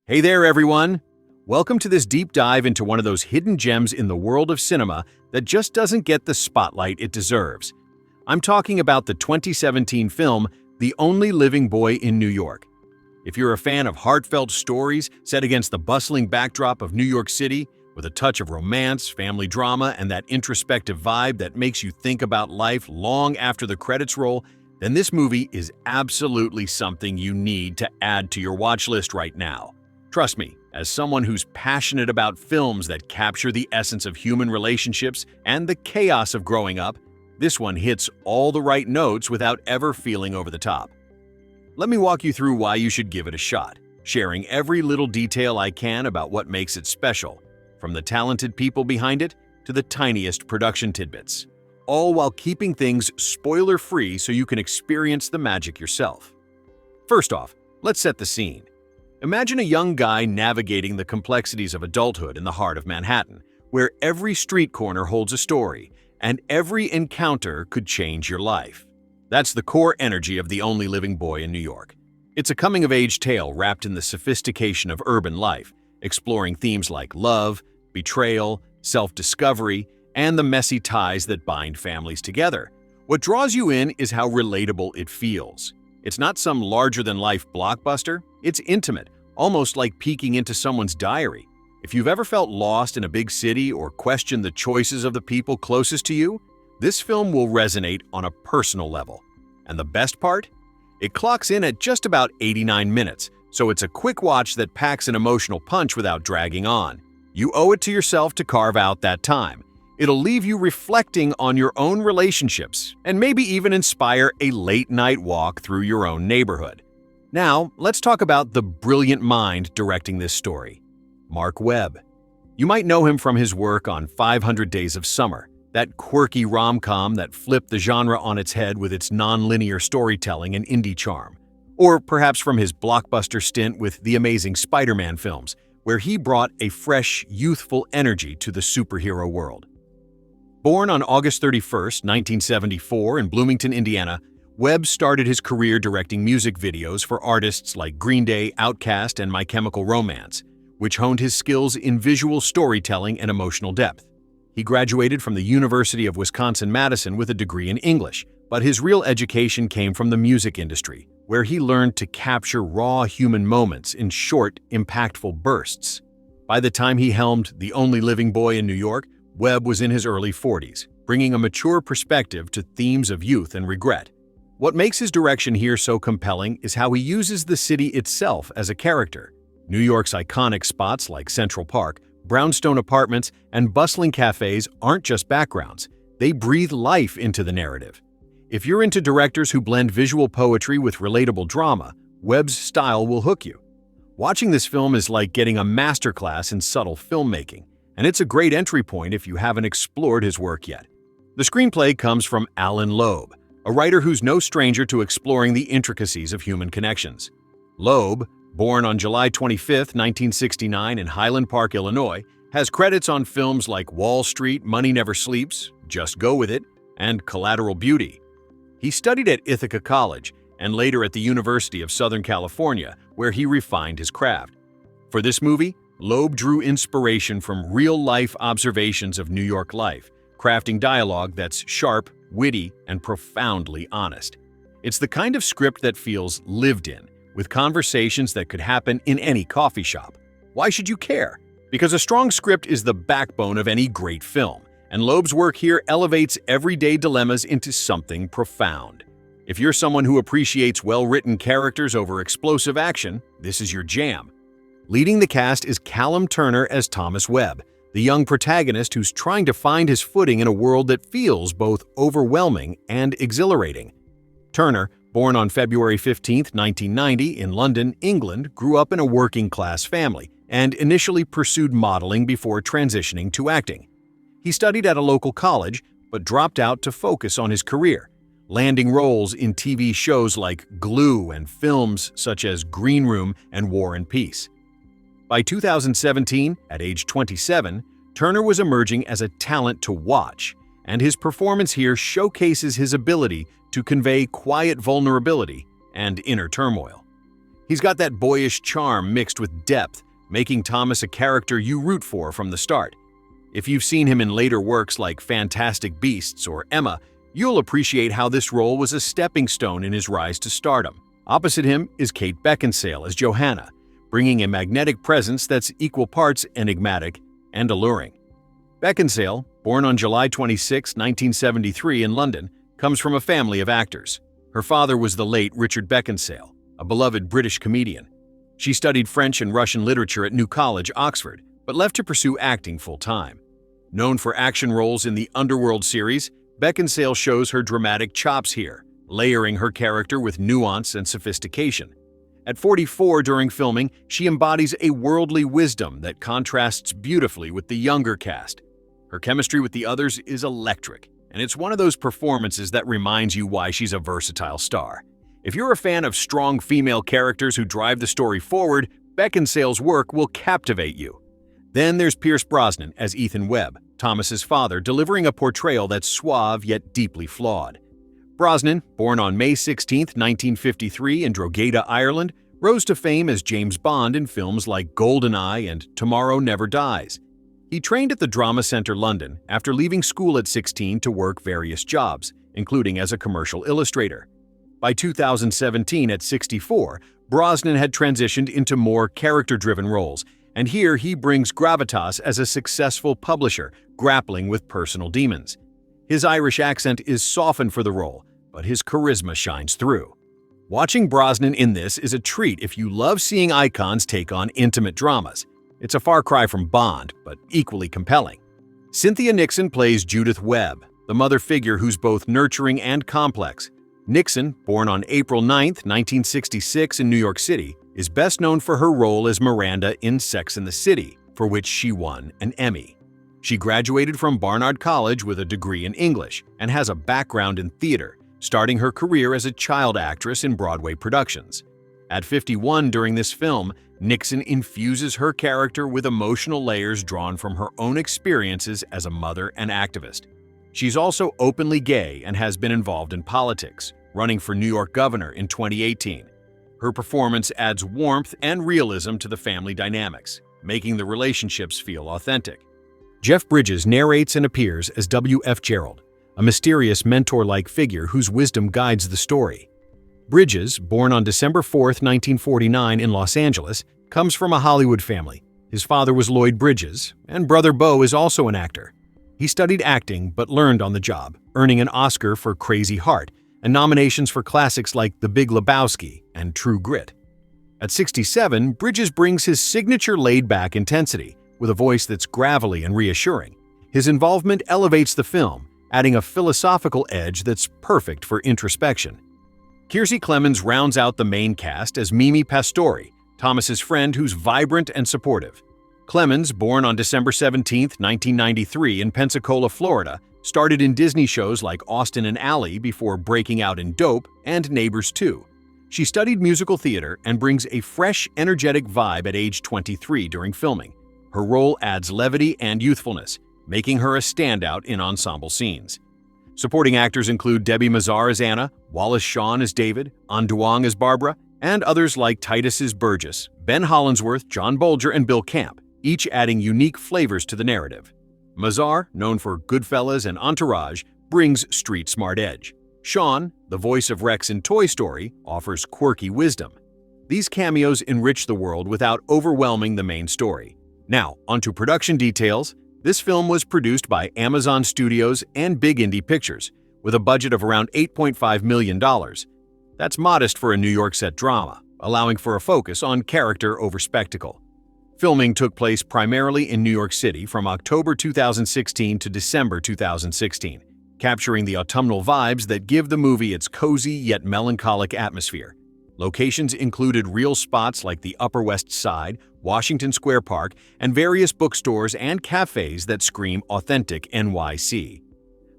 Hey there, everyone! Welcome to this deep dive into one of those hidden gems in the world of cinema that just doesn't get the spotlight it deserves. I'm talking about the 2017 film, The Only Living Boy in New York. If you're a fan of heartfelt stories set against the bustling backdrop of New York City, with a touch of romance, family drama, and that introspective vibe that makes you think about life long after the credits roll, then this movie is absolutely something you need to add to your watch list right now. Trust me, as someone who's passionate about films that capture the essence of human relationships and the chaos of growing up, this one hits all the right notes without ever feeling over the top. Let me walk you through why you should give it a shot, sharing every little detail I can about what makes it special, from the talented people behind it to the tiniest production tidbits, all while keeping things spoiler-free so you can experience the magic yourself. First off, let's set the scene. Imagine a young guy navigating the complexities of adulthood in the heart of Manhattan, where every street corner holds a story, and every encounter could change your life. That's the core energy of The Only Living Boy in New York. It's a coming-of-age tale wrapped in the sophistication of urban life, exploring themes like love, betrayal, self-discovery, and the messy ties that bind families together. What draws you in is how relatable it feels. It's not some larger-than-life blockbuster, it's intimate, almost like peeking into someone's diary. If you've ever felt lost in a big city or questioned the choices of the people closest to you, this film will resonate on a personal level. And the best part? It clocks in at just about 89 minutes, so it's a quick watch that packs an emotional punch without dragging on. You owe it to yourself to carve out that time. It'll leave you reflecting on your own relationships and maybe even inspire a late-night walk through your own neighborhood. Now, let's talk about the brilliant mind directing this story, Marc Webb. You might know him from his work on 500 Days of Summer, that quirky rom-com that flipped the genre on its head with its non-linear storytelling and indie charm. Or perhaps from his blockbuster stint with the Amazing Spider-Man films, where he brought a fresh, youthful energy to the superhero world. Born on August 31, 1974 in Bloomington, Indiana, Webb started his career directing music videos for artists like Green Day, Outkast, and My Chemical Romance, which honed his skills in visual storytelling and emotional depth. He graduated from the University of Wisconsin-Madison with a degree in English, but his real education came from the music industry, where he learned to capture raw human moments in short, impactful bursts. By the time he helmed The Only Living Boy in New York, Webb was in his early 40s, bringing a mature perspective to themes of youth and regret. What makes his direction here so compelling is how he uses the city itself as a character. New York's iconic spots like Central Park, brownstone apartments, and bustling cafes aren't just backgrounds. They breathe life into the narrative. If you're into directors who blend visual poetry with relatable drama, Webb's style will hook you. Watching this film is like getting a masterclass in subtle filmmaking, and it's a great entry point if you haven't explored his work yet. The screenplay comes from Alan Loeb, a writer who's no stranger to exploring the intricacies of human connections. Loeb, born on July 25, 1969 in Highland Park, Illinois, has credits on films like Wall Street, Money Never Sleeps, Just Go With It, and Collateral Beauty. He studied at Ithaca College and later at the University of Southern California, where he refined his craft. For this movie, Loeb drew inspiration from real-life observations of New York life, crafting dialogue that's sharp, witty, and profoundly honest. It's the kind of script that feels lived in, with conversations that could happen in any coffee shop. Why should you care? Because a strong script is the backbone of any great film, and Loeb's work here elevates everyday dilemmas into something profound. If you're someone who appreciates well-written characters over explosive action, this is your jam. Leading the cast is Callum Turner as Thomas Webb, the young protagonist who's trying to find his footing in a world that feels both overwhelming and exhilarating. Turner, born on February 15, 1990 in London, England, grew up in a working-class family and initially pursued modeling before transitioning to acting. He studied at a local college, but dropped out to focus on his career, landing roles in TV shows like Glue and films such as Green Room and War and Peace. By 2017, at age 27, Turner was emerging as a talent to watch, and his performance here showcases his ability to convey quiet vulnerability and inner turmoil. He's got that boyish charm mixed with depth, making Thomas a character you root for from the start. If you've seen him in later works like Fantastic Beasts or Emma, you'll appreciate how this role was a stepping stone in his rise to stardom. Opposite him is Kate Beckinsale as Johanna, bringing a magnetic presence that's equal parts enigmatic and alluring. Beckinsale, born on July 26, 1973 in London, comes from a family of actors. Her father was the late Richard Beckinsale, a beloved British comedian. She studied French and Russian literature at New College, Oxford, but left to pursue acting full-time. Known for action roles in the Underworld series, Beckinsale shows her dramatic chops here, layering her character with nuance and sophistication. At 44 during filming, she embodies a worldly wisdom that contrasts beautifully with the younger cast. Her chemistry with the others is electric, and it's one of those performances that reminds you why she's a versatile star. If you're a fan of strong female characters who drive the story forward, Beckinsale's work will captivate you. Then there's Brosnan as Ethan Webb, Thomas's father, delivering a portrayal that's suave yet deeply flawed. Brosnan, born on May 16, 1953 in Drogheda, Ireland, rose to fame as James Bond in films like GoldenEye and Tomorrow Never Dies. He trained at the Drama Centre London after leaving school at 16 to work various jobs, including as a commercial illustrator. By 2017, at 64, Brosnan had transitioned into more character-driven roles, and here he brings gravitas as a successful publisher, grappling with personal demons. His Irish accent is softened for the role, but his charisma shines through. Watching Brosnan in this is a treat if you love seeing icons take on intimate dramas. It's a far cry from Bond, but equally compelling. Cynthia Nixon plays Judith Webb, the mother figure who's both nurturing and complex. Nixon, born on April 9, 1966 in New York City, is best known for her role as Miranda in Sex and the City, for which she won an Emmy. She graduated from Barnard College with a degree in English and has a background in theater, starting her career as a child actress in Broadway productions. At 51 during this film, Nixon infuses her character with emotional layers drawn from her own experiences as a mother and activist. She's also openly gay and has been involved in politics, running for New York governor in 2018. Her performance adds warmth and realism to the family dynamics, making the relationships feel authentic. Jeff Bridges narrates and appears as W.F. Gerald, a mysterious mentor-like figure whose wisdom guides the story. Bridges, born on December 4, 1949 in Los Angeles, comes from a Hollywood family. His father was Lloyd Bridges, and brother Beau is also an actor. He studied acting but learned on the job, earning an Oscar for Crazy Heart and nominations for classics like The Big Lebowski and True Grit. At 67, Bridges brings his signature laid-back intensity, with a voice that's gravelly and reassuring. His involvement elevates the film, adding a philosophical edge that's perfect for introspection. Kiersey Clemons rounds out the main cast as Mimi Pastore, Thomas's friend who's vibrant and supportive. Clemons, born on December 17, 1993 in Pensacola, Florida, started in Disney shows like Austin and Ally before breaking out in Dope and Neighbors 2. She studied musical theater and brings a fresh, energetic vibe at age 23 during filming. Her role adds levity and youthfulness, making her a standout in ensemble scenes. Supporting actors include Debbie Mazar as Anna, Wallace Shawn as David, An Duong as Barbara, and others like Titus as Burgess, Ben Hollingsworth, John Bolger, and Bill Camp, each adding unique flavors to the narrative. Mazar, known for Goodfellas and Entourage, brings street smart edge. Shawn, the voice of Rex in Toy Story, offers quirky wisdom. These cameos enrich the world without overwhelming the main story. Now, onto production details. This film was produced by Amazon Studios and Big Indie Pictures, with a budget of around $8.5 million. That's modest for a New York set drama, allowing for a focus on character over spectacle. Filming took place primarily in New York City from October 2016 to December 2016, capturing the autumnal vibes that give the movie its cozy yet melancholic atmosphere. Locations included real spots like the Upper West Side, Washington Square Park, and various bookstores and cafes that scream authentic NYC.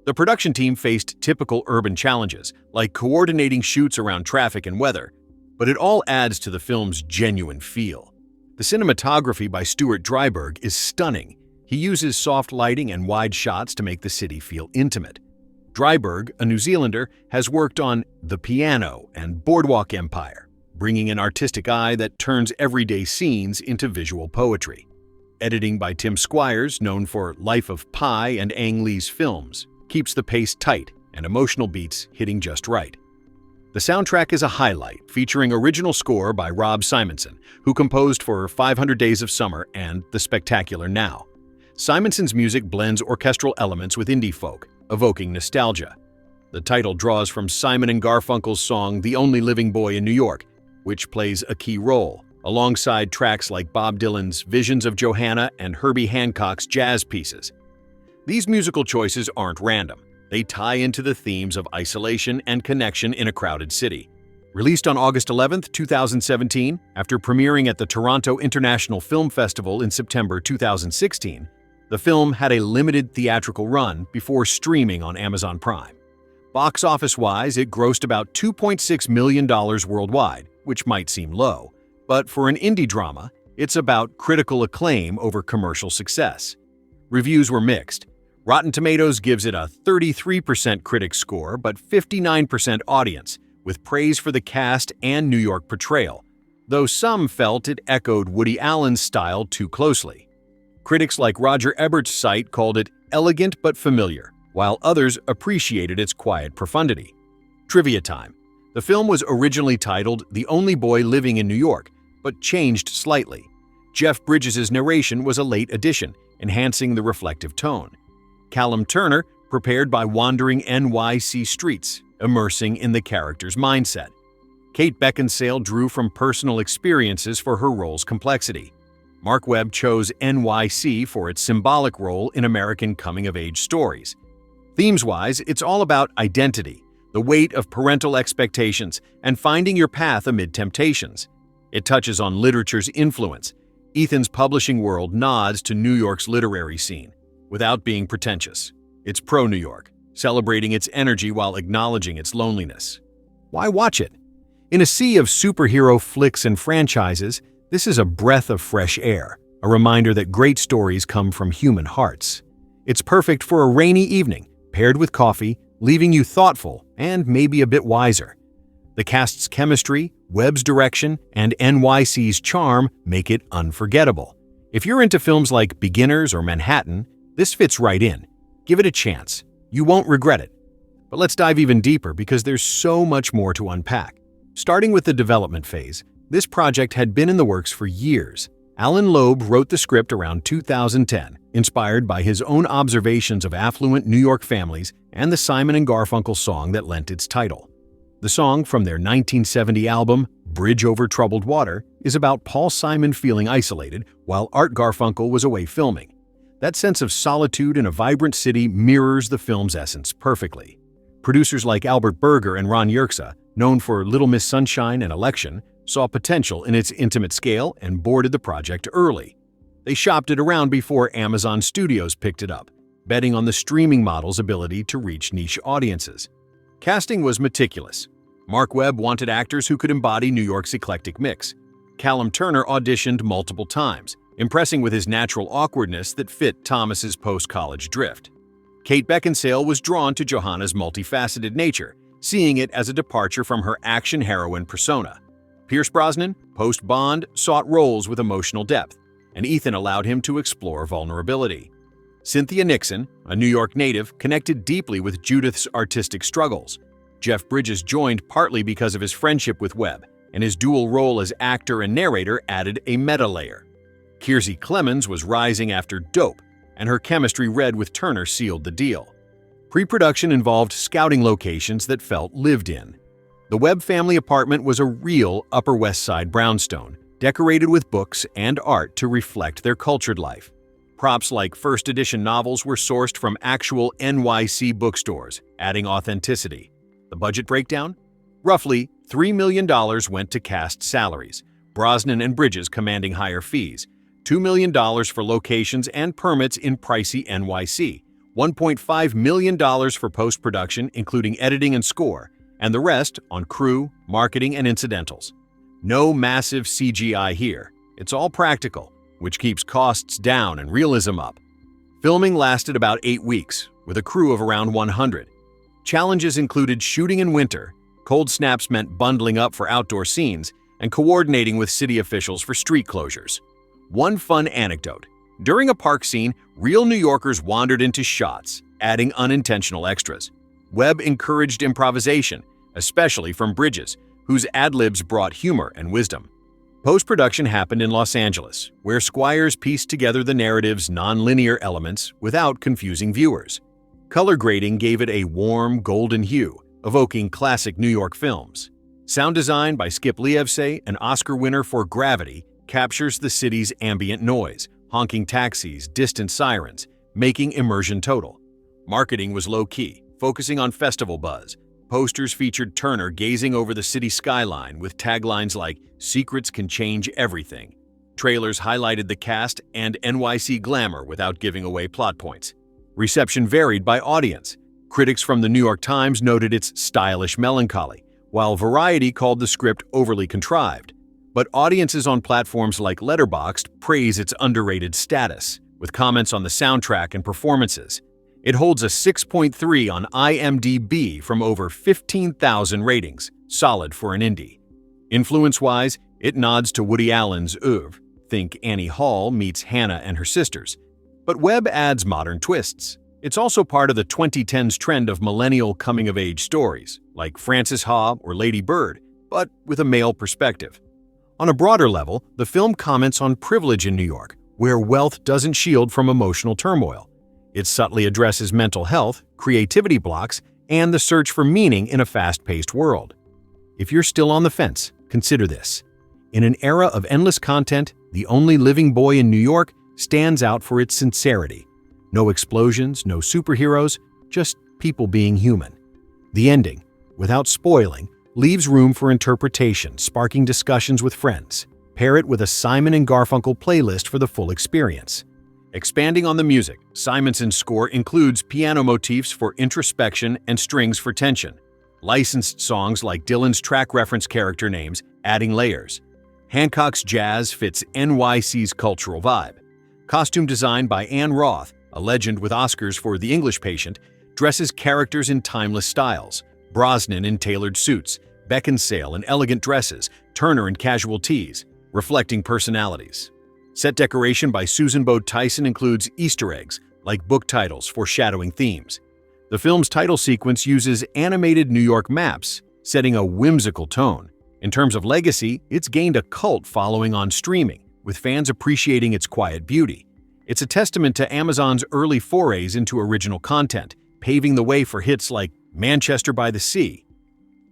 The production team faced typical urban challenges, like coordinating shoots around traffic and weather, but it all adds to the film's genuine feel. The cinematography by Stuart Dryburgh is stunning. He uses soft lighting and wide shots to make the city feel intimate. Dryburgh, a New Zealander, has worked on The Piano and Boardwalk Empire. bringing an artistic eye that turns everyday scenes into visual poetry. Editing by Tim Squires, known for Life of Pi and Ang Lee's films, keeps the pace tight and emotional beats hitting just right. The soundtrack is a highlight, featuring original score by Rob Simonson, who composed for 500 Days of Summer and The Spectacular Now. Simonson's music blends orchestral elements with indie folk, evoking nostalgia. The title draws from Simon & Garfunkel's song The Only Living Boy in New York, which plays a key role, alongside tracks like Bob Dylan's Visions of Johanna and Herbie Hancock's jazz pieces. These musical choices aren't random. They tie into the themes of isolation and connection in a crowded city. Released on August 11, 2017, after premiering at the Toronto International Film Festival in September 2016, the film had a limited theatrical run before streaming on Amazon Prime. Box office-wise, it grossed about $2.6 million worldwide, which might seem low, but for an indie drama, it's about critical acclaim over commercial success. Reviews were mixed. Rotten Tomatoes gives it a 33% critic score but 59% audience, with praise for the cast and New York portrayal, though some felt it echoed Woody Allen's style too closely. Critics like Roger Ebert's site called it elegant but familiar, while others appreciated its quiet profundity. Trivia time. The film was originally titled The Only Boy Living in New York, but changed slightly. Jeff Bridges' narration was a late addition, enhancing the reflective tone. Callum Turner prepared by wandering NYC streets, immersing in the character's mindset. Kate Beckinsale drew from personal experiences for her role's complexity. Marc Webb chose NYC for its symbolic role in American coming-of-age stories. Themes-wise, it's all about identity, the weight of parental expectations, and finding your path amid temptations. It touches on literature's influence. Ethan's publishing world nods to New York's literary scene, without being pretentious. It's pro-New York, celebrating its energy while acknowledging its loneliness. Why watch it? In a sea of superhero flicks and franchises, this is a breath of fresh air, a reminder that great stories come from human hearts. It's perfect for a rainy evening, paired with coffee, leaving you thoughtful and maybe a bit wiser. The cast's chemistry, Webb's direction, and NYC's charm make it unforgettable. If you're into films like Beginners or Manhattan, this fits right in. Give it a chance. You won't regret it. But let's dive even deeper because there's so much more to unpack. Starting with the development phase, this project had been in the works for years. Alan Loeb wrote the script around 2010, inspired by his own observations of affluent New York families and the Simon & Garfunkel song that lent its title. The song from their 1970 album, Bridge Over Troubled Water, is about Paul Simon feeling isolated while Art Garfunkel was away filming. That sense of solitude in a vibrant city mirrors the film's essence perfectly. Producers like Albert Berger and Ron Yerxa, known for Little Miss Sunshine and Election, saw potential in its intimate scale and boarded the project early. They shopped it around before Amazon Studios picked it up, betting on the streaming model's ability to reach niche audiences. Casting was meticulous. Marc Webb wanted actors who could embody New York's eclectic mix. Callum Turner auditioned multiple times, impressing with his natural awkwardness that fit Thomas's post-college drift. Kate Beckinsale was drawn to Johanna's multifaceted nature, seeing it as a departure from her action heroine persona. Pierce Brosnan, post-Bond, sought roles with emotional depth, and Ethan allowed him to explore vulnerability. Cynthia Nixon, a New York native, connected deeply with Judith's artistic struggles. Jeff Bridges joined partly because of his friendship with Webb, and his dual role as actor and narrator added a meta layer. Kiersey Clemons was rising after Dope, and her chemistry read with Turner sealed the deal. Pre-production involved scouting locations that felt lived in. The Webb family apartment was a real Upper West Side brownstone, decorated with books and art to reflect their cultured life. Props like first edition novels were sourced from actual NYC bookstores, adding authenticity. The budget breakdown? Roughly $3 million went to cast salaries, Brosnan and Bridges commanding higher fees, $2 million for locations and permits in pricey NYC, $1.5 million for post-production including editing and score, and the rest on crew, marketing, and incidentals. No massive CGI here. It's all practical, which keeps costs down and realism up. Filming lasted about 8 weeks, with a crew of around 100. Challenges included shooting in winter, cold snaps meant bundling up for outdoor scenes, and coordinating with city officials for street closures. One fun anecdote. During a park scene, real New Yorkers wandered into shots, adding unintentional extras. Webb encouraged improvisation, especially from Bridges, whose ad-libs brought humor and wisdom. Post-production happened in Los Angeles, where Squires pieced together the narrative's non-linear elements without confusing viewers. Color grading gave it a warm, golden hue, evoking classic New York films. Sound design by Skip Lievse, an Oscar winner for Gravity, captures the city's ambient noise, honking taxis, distant sirens, making immersion total. Marketing was low-key, focusing on festival buzz. Posters featured Turner gazing over the city skyline with taglines like, "Secrets can change everything." Trailers highlighted the cast and NYC glamour without giving away plot points. Reception varied by audience. Critics from the New York Times noted its stylish melancholy, while Variety called the script overly contrived. But audiences on platforms like Letterboxd praise its underrated status, with comments on the soundtrack and performances. It holds a 6.3 on IMDb from over 15,000 ratings, solid for an indie. Influence-wise, it nods to Woody Allen's oeuvre. Think Annie Hall meets Hannah and her sisters. But Webb adds modern twists. It's also part of the 2010s trend of millennial coming-of-age stories, like Frances Ha or Lady Bird, but with a male perspective. On a broader level, the film comments on privilege in New York, where wealth doesn't shield from emotional turmoil. It subtly addresses mental health, creativity blocks, and the search for meaning in a fast-paced world. If you're still on the fence, consider this. In an era of endless content, The Only Living Boy in New York stands out for its sincerity. No explosions, no superheroes, just people being human. The ending, without spoiling, leaves room for interpretation, sparking discussions with friends. Pair it with a Simon & Garfunkel playlist for the full experience. Expanding on the music, Simonson's score includes piano motifs for introspection and strings for tension. Licensed songs like Dylan's track reference character names, adding layers. Hancock's jazz fits NYC's cultural vibe. Costume design by Anne Roth, a legend with Oscars for The English Patient, dresses characters in timeless styles. Brosnan in tailored suits, Beckinsale in elegant dresses, Turner in casual tees, reflecting personalities. Set decoration by Susan Bode Tyson includes Easter eggs, like book titles foreshadowing themes. The film's title sequence uses animated New York maps, setting a whimsical tone. In terms of legacy, it's gained a cult following on streaming, with fans appreciating its quiet beauty. It's a testament to Amazon's early forays into original content, paving the way for hits like Manchester by the Sea.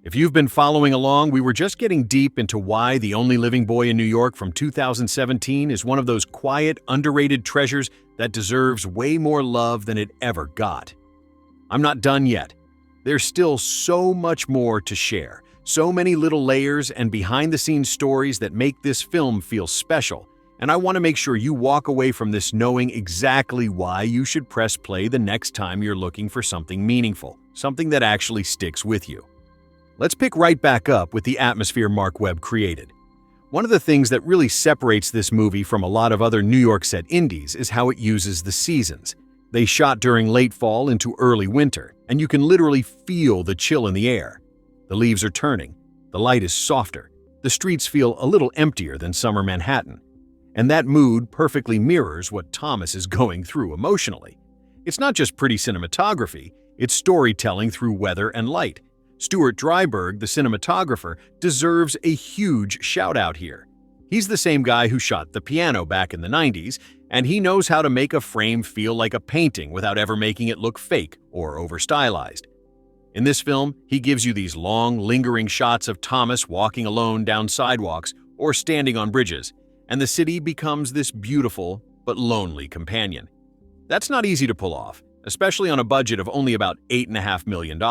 If you've been following along, we were just getting deep into why The Only Living Boy in New York from 2017 is one of those quiet, underrated treasures that deserves way more love than it ever got. I'm not done yet. There's still so much more to share, so many little layers and behind-the-scenes stories that make this film feel special, and I want to make sure you walk away from this knowing exactly why you should press play the next time you're looking for something meaningful, something that actually sticks with you. Let's pick right back up with the atmosphere Marc Webb created. One of the things that really separates this movie from a lot of other New York set indies is how it uses the seasons. They shot during late fall into early winter, and you can literally feel the chill in the air. The leaves are turning, the light is softer, the streets feel a little emptier than summer Manhattan. And that mood perfectly mirrors what Thomas is going through emotionally. It's not just pretty cinematography, it's storytelling through weather and light. Stuart Dryburgh, the cinematographer, deserves a huge shout-out here. He's the same guy who shot The Piano back in the 90s, and he knows how to make a frame feel like a painting without ever making it look fake or over-stylized. In this film, he gives you these long, lingering shots of Thomas walking alone down sidewalks or standing on bridges, and the city becomes this beautiful but lonely companion. That's not easy to pull off, especially on a budget of only about $8.5 million.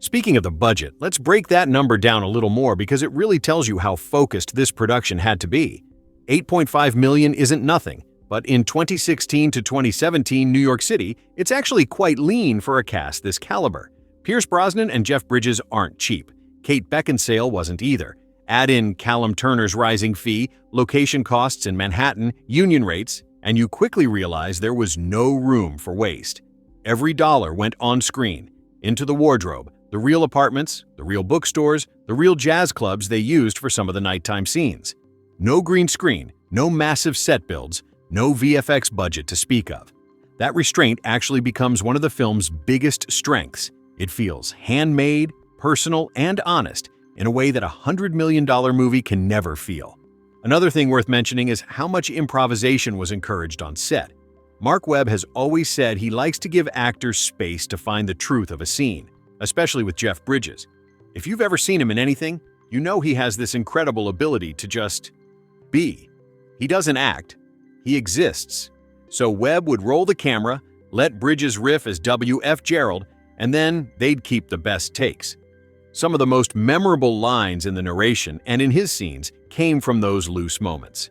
Speaking of the budget, let's break that number down a little more because it really tells you how focused this production had to be. $8.5 million isn't nothing, but in 2016 to 2017 New York City, it's actually quite lean for a cast this caliber. Pierce Brosnan and Jeff Bridges aren't cheap. Kate Beckinsale wasn't either. Add in Callum Turner's rising fee, location costs in Manhattan, union rates, and you quickly realize there was no room for waste. Every dollar went on screen, into the wardrobe, The real apartments, the real bookstores, the real jazz clubs they used for some of the nighttime scenes. No green screen, no massive set builds, no VFX budget to speak of. That restraint actually becomes one of the film's biggest strengths. It feels handmade, personal, and honest in a way that a $100 million movie can never feel. Another thing worth mentioning is how much improvisation was encouraged on set. Marc Webb has always said he likes to give actors space to find the truth of a scene, especially with Jeff Bridges. If you've ever seen him in anything, you know he has this incredible ability to just be. He doesn't act, he exists. So Webb would roll the camera, let Bridges riff as W.F. Gerald, and then they'd keep the best takes. Some of the most memorable lines in the narration and in his scenes came from those loose moments.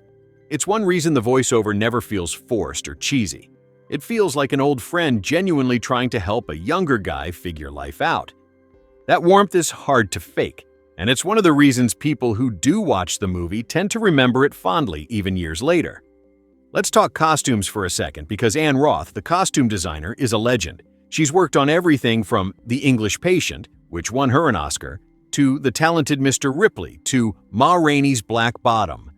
It's one reason the voiceover never feels forced or cheesy. It feels like an old friend genuinely trying to help a younger guy figure life out. That warmth is hard to fake, and it's one of the reasons people who do watch the movie tend to remember it fondly even years later. Let's talk costumes for a second, because Anne Roth, the costume designer, is a legend. She's worked on everything from The English Patient, which won her an Oscar, to The Talented Mr. Ripley, to Ma Rainey's Black Bottom.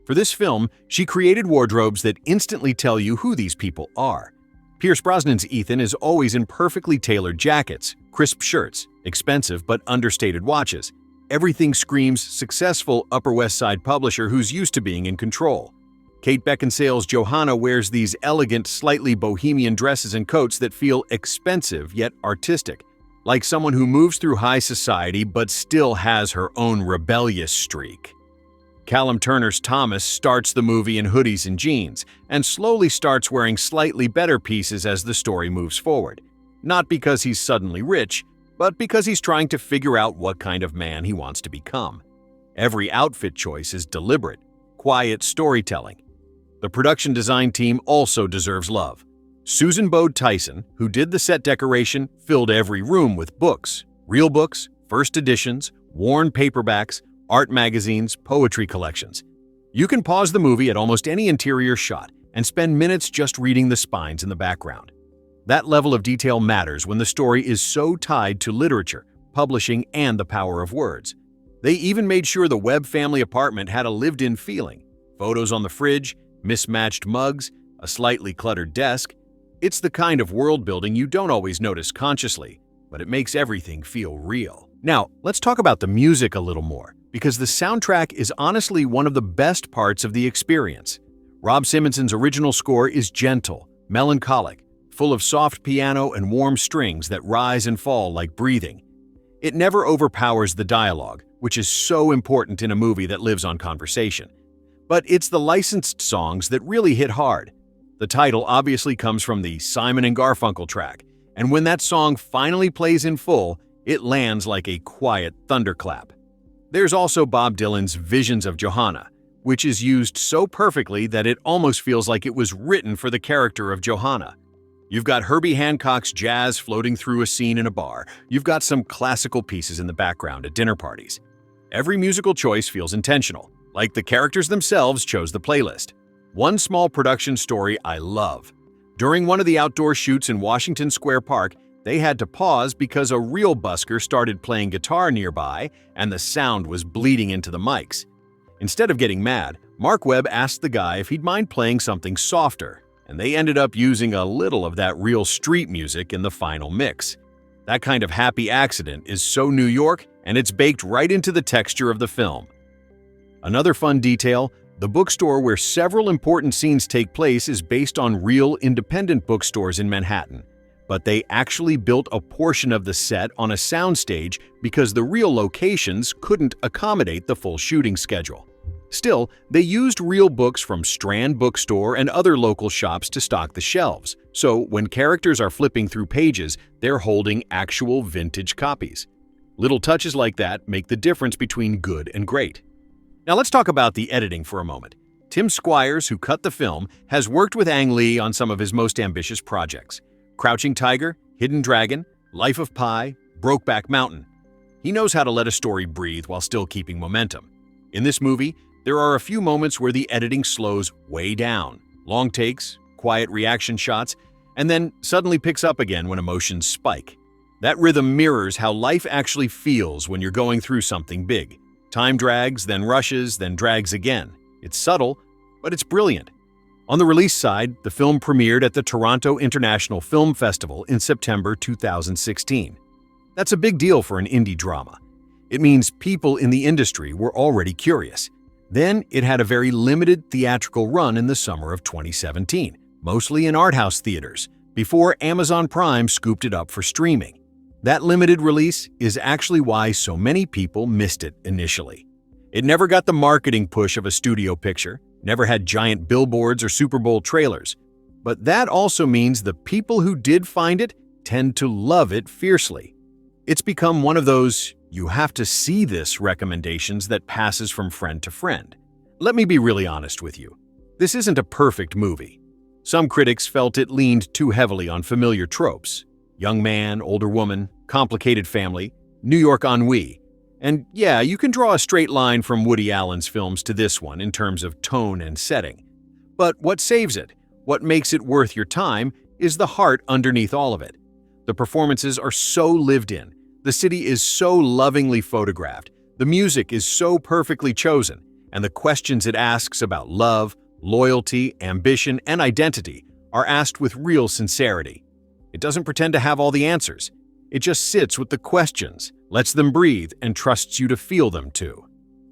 For this film, she created wardrobes that instantly tell you who these people are. Pierce Brosnan's Ethan is always in perfectly tailored jackets, crisp shirts, expensive but understated watches. Everything screams successful Upper West Side publisher who's used to being in control. Kate Beckinsale's Johanna wears these elegant, slightly bohemian dresses and coats that feel expensive yet artistic, like someone who moves through high society but still has her own rebellious streak. Callum Turner's Thomas starts the movie in hoodies and jeans, and slowly starts wearing slightly better pieces as the story moves forward. Not because he's suddenly rich, but because he's trying to figure out what kind of man he wants to become. Every outfit choice is deliberate, quiet storytelling. The production design team also deserves love. Susan Bode Tyson, who did the set decoration, filled every room with books, real books, first editions, worn paperbacks, art magazines, poetry collections. You can pause the movie at almost any interior shot and spend minutes just reading the spines in the background. That level of detail matters when the story is so tied to literature, publishing, and the power of words. They even made sure the Webb family apartment had a lived-in feeling. Photos on the fridge, mismatched mugs, a slightly cluttered desk. It's the kind of world building you don't always notice consciously, but it makes everything feel real. Now, let's talk about the music a little more, because the soundtrack is honestly one of the best parts of the experience. Rob Simmonson's original score is gentle, melancholic, full of soft piano and warm strings that rise and fall like breathing. It never overpowers the dialogue, which is so important in a movie that lives on conversation. But it's the licensed songs that really hit hard. The title obviously comes from the Simon and Garfunkel track, and when that song finally plays in full, it lands like a quiet thunderclap. There's also Bob Dylan's Visions of Johanna, which is used so perfectly that it almost feels like it was written for the character of Johanna. You've got Herbie Hancock's jazz floating through a scene in a bar. You've got some classical pieces in the background at dinner parties. Every musical choice feels intentional, like the characters themselves chose the playlist. One small production story I love. During one of the outdoor shoots in Washington Square Park, they had to pause because a real busker started playing guitar nearby and the sound was bleeding into the mics. Instead of getting mad, Marc Webb asked the guy if he'd mind playing something softer, and they ended up using a little of that real street music in the final mix. That kind of happy accident is so New York, and it's baked right into the texture of the film. Another fun detail, the bookstore where several important scenes take place is based on real independent bookstores in Manhattan, but they actually built a portion of the set on a soundstage because the real locations couldn't accommodate the full shooting schedule. Still, they used real books from Strand Bookstore and other local shops to stock the shelves, so when characters are flipping through pages, they're holding actual vintage copies. Little touches like that make the difference between good and great. Now let's talk about the editing for a moment. Tim Squires, who cut the film, has worked with Ang Lee on some of his most ambitious projects: Crouching Tiger, Hidden Dragon, Life of Pi, Brokeback Mountain. He knows how to let a story breathe while still keeping momentum. In this movie, there are a few moments where the editing slows way down. Long takes, quiet reaction shots, and then suddenly picks up again when emotions spike. That rhythm mirrors how life actually feels when you're going through something big. Time drags, then rushes, then drags again. It's subtle, but it's brilliant. On the release side, the film premiered at the Toronto International Film Festival in September 2016. That's a big deal for an indie drama. It means people in the industry were already curious. Then it had a very limited theatrical run in the summer of 2017, mostly in art house theaters, before Amazon Prime scooped it up for streaming. That limited release is actually why so many people missed it initially. It never got the marketing push of a studio picture, never had giant billboards or Super Bowl trailers. But that also means the people who did find it tend to love it fiercely. It's become one of those "you have to see this" recommendations that passes from friend to friend. Let me be really honest with you. This isn't a perfect movie. Some critics felt it leaned too heavily on familiar tropes: young man, older woman, complicated family, New York ennui. And yeah, you can draw a straight line from Woody Allen's films to this one in terms of tone and setting. But what saves it, what makes it worth your time, is the heart underneath all of it. The performances are so lived in, the city is so lovingly photographed, the music is so perfectly chosen, and the questions it asks about love, loyalty, ambition, and identity are asked with real sincerity. It doesn't pretend to have all the answers. It just sits with the questions, lets them breathe, and trusts you to feel them too.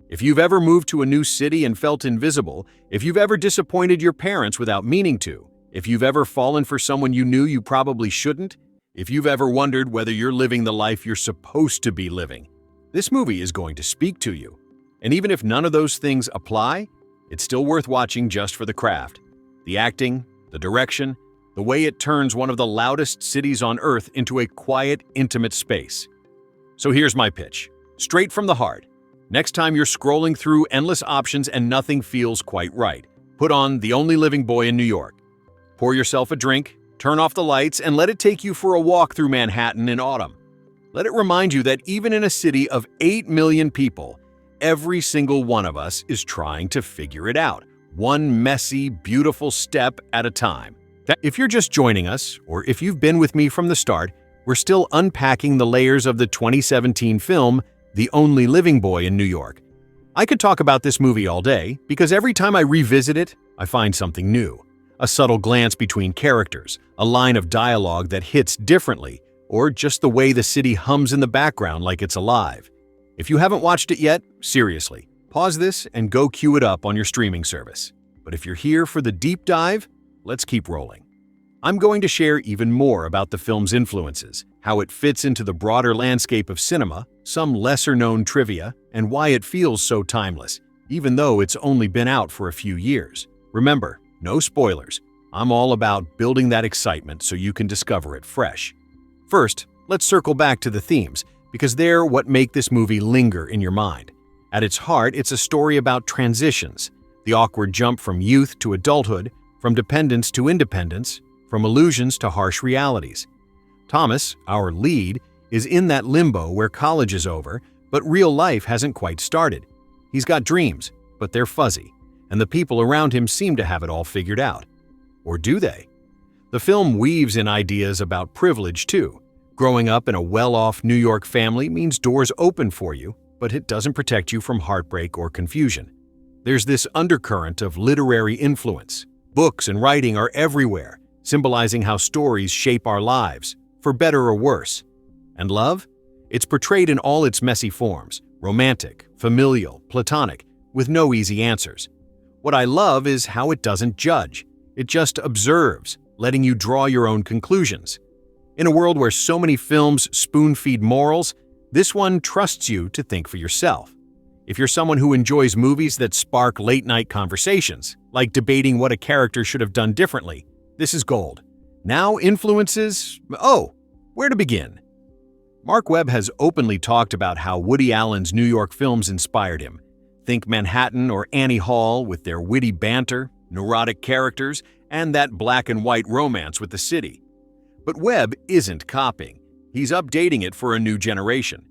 If you've ever moved to a new city and felt invisible, if you've ever disappointed your parents without meaning to, if you've ever fallen for someone you knew you probably shouldn't, if you've ever wondered whether you're living the life you're supposed to be living, this movie is going to speak to you. And even if none of those things apply, it's still worth watching just for the craft. The acting, the direction, the way it turns one of the loudest cities on earth into a quiet, intimate space. So here's my pitch, straight from the heart. Next time you're scrolling through endless options and nothing feels quite right, put on The Only Living Boy in New York. Pour yourself a drink, turn off the lights, and let it take you for a walk through Manhattan in autumn. Let it remind you that even in a city of 8 million people, every single one of us is trying to figure it out, one messy, beautiful step at a time. If you're just joining us, or if you've been with me from the start, we're still unpacking the layers of the 2017 film, The Only Living Boy in New York. I could talk about this movie all day, because every time I revisit it, I find something new. A subtle glance between characters, a line of dialogue that hits differently, or just the way the city hums in the background like it's alive. If you haven't watched it yet, seriously, pause this and go queue it up on your streaming service. But if you're here for the deep dive, let's keep rolling. I'm going to share even more about the film's influences, how it fits into the broader landscape of cinema, some lesser-known trivia, and why it feels so timeless, even though it's only been out for a few years. Remember, no spoilers. I'm all about building that excitement so you can discover it fresh. First, let's circle back to the themes, because they're what make this movie linger in your mind. At its heart, it's a story about transitions, the awkward jump from youth to adulthood, from dependence to independence, from illusions to harsh realities. Thomas, our lead, is in that limbo where college is over, but real life hasn't quite started. He's got dreams, but they're fuzzy, and the people around him seem to have it all figured out. Or do they? The film weaves in ideas about privilege, too. Growing up in a well-off New York family means doors open for you, but it doesn't protect you from heartbreak or confusion. There's this undercurrent of literary influence. Books and writing are everywhere, symbolizing how stories shape our lives, for better or worse. And love? It's portrayed in all its messy forms, romantic, familial, platonic, with no easy answers. What I love is how it doesn't judge. It just observes, letting you draw your own conclusions. In a world where so many films spoon-feed morals, this one trusts you to think for yourself. If you're someone who enjoys movies that spark late-night conversations, like debating what a character should have done differently, this is gold. Now influences? Oh, where to begin? Marc Webb has openly talked about how Woody Allen's New York films inspired him. Think Manhattan or Annie Hall with their witty banter, neurotic characters, and that black and white romance with the city. But Webb isn't copying. He's updating it for a new generation.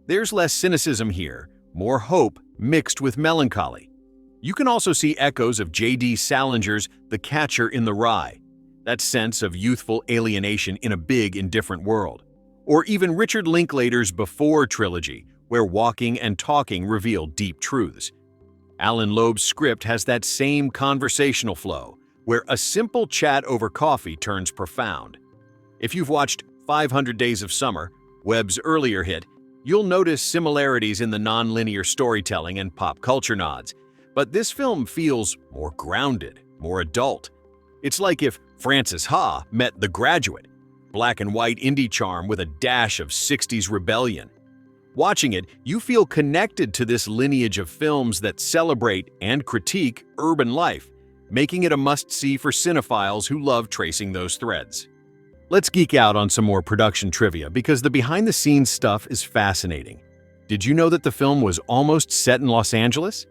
There's less cynicism here, more hope mixed with melancholy. You can also see echoes of J.D. Salinger's The Catcher in the Rye, that sense of youthful alienation in a big, indifferent world. Or even Richard Linklater's Before trilogy, where walking and talking reveal deep truths. Alan Loeb's script has that same conversational flow, where a simple chat over coffee turns profound. If you've watched 500 Days of Summer, Webb's earlier hit, you'll notice similarities in the non-linear storytelling and pop culture nods. But this film feels more grounded, more adult. It's like if Frances Ha met The Graduate, black and white indie charm with a dash of 60s rebellion. Watching it, you feel connected to this lineage of films that celebrate and critique urban life, making it a must-see for cinephiles who love tracing those threads. Let's geek out on some more production trivia because the behind-the-scenes stuff is fascinating. Did you know that the film was almost set in Los Angeles?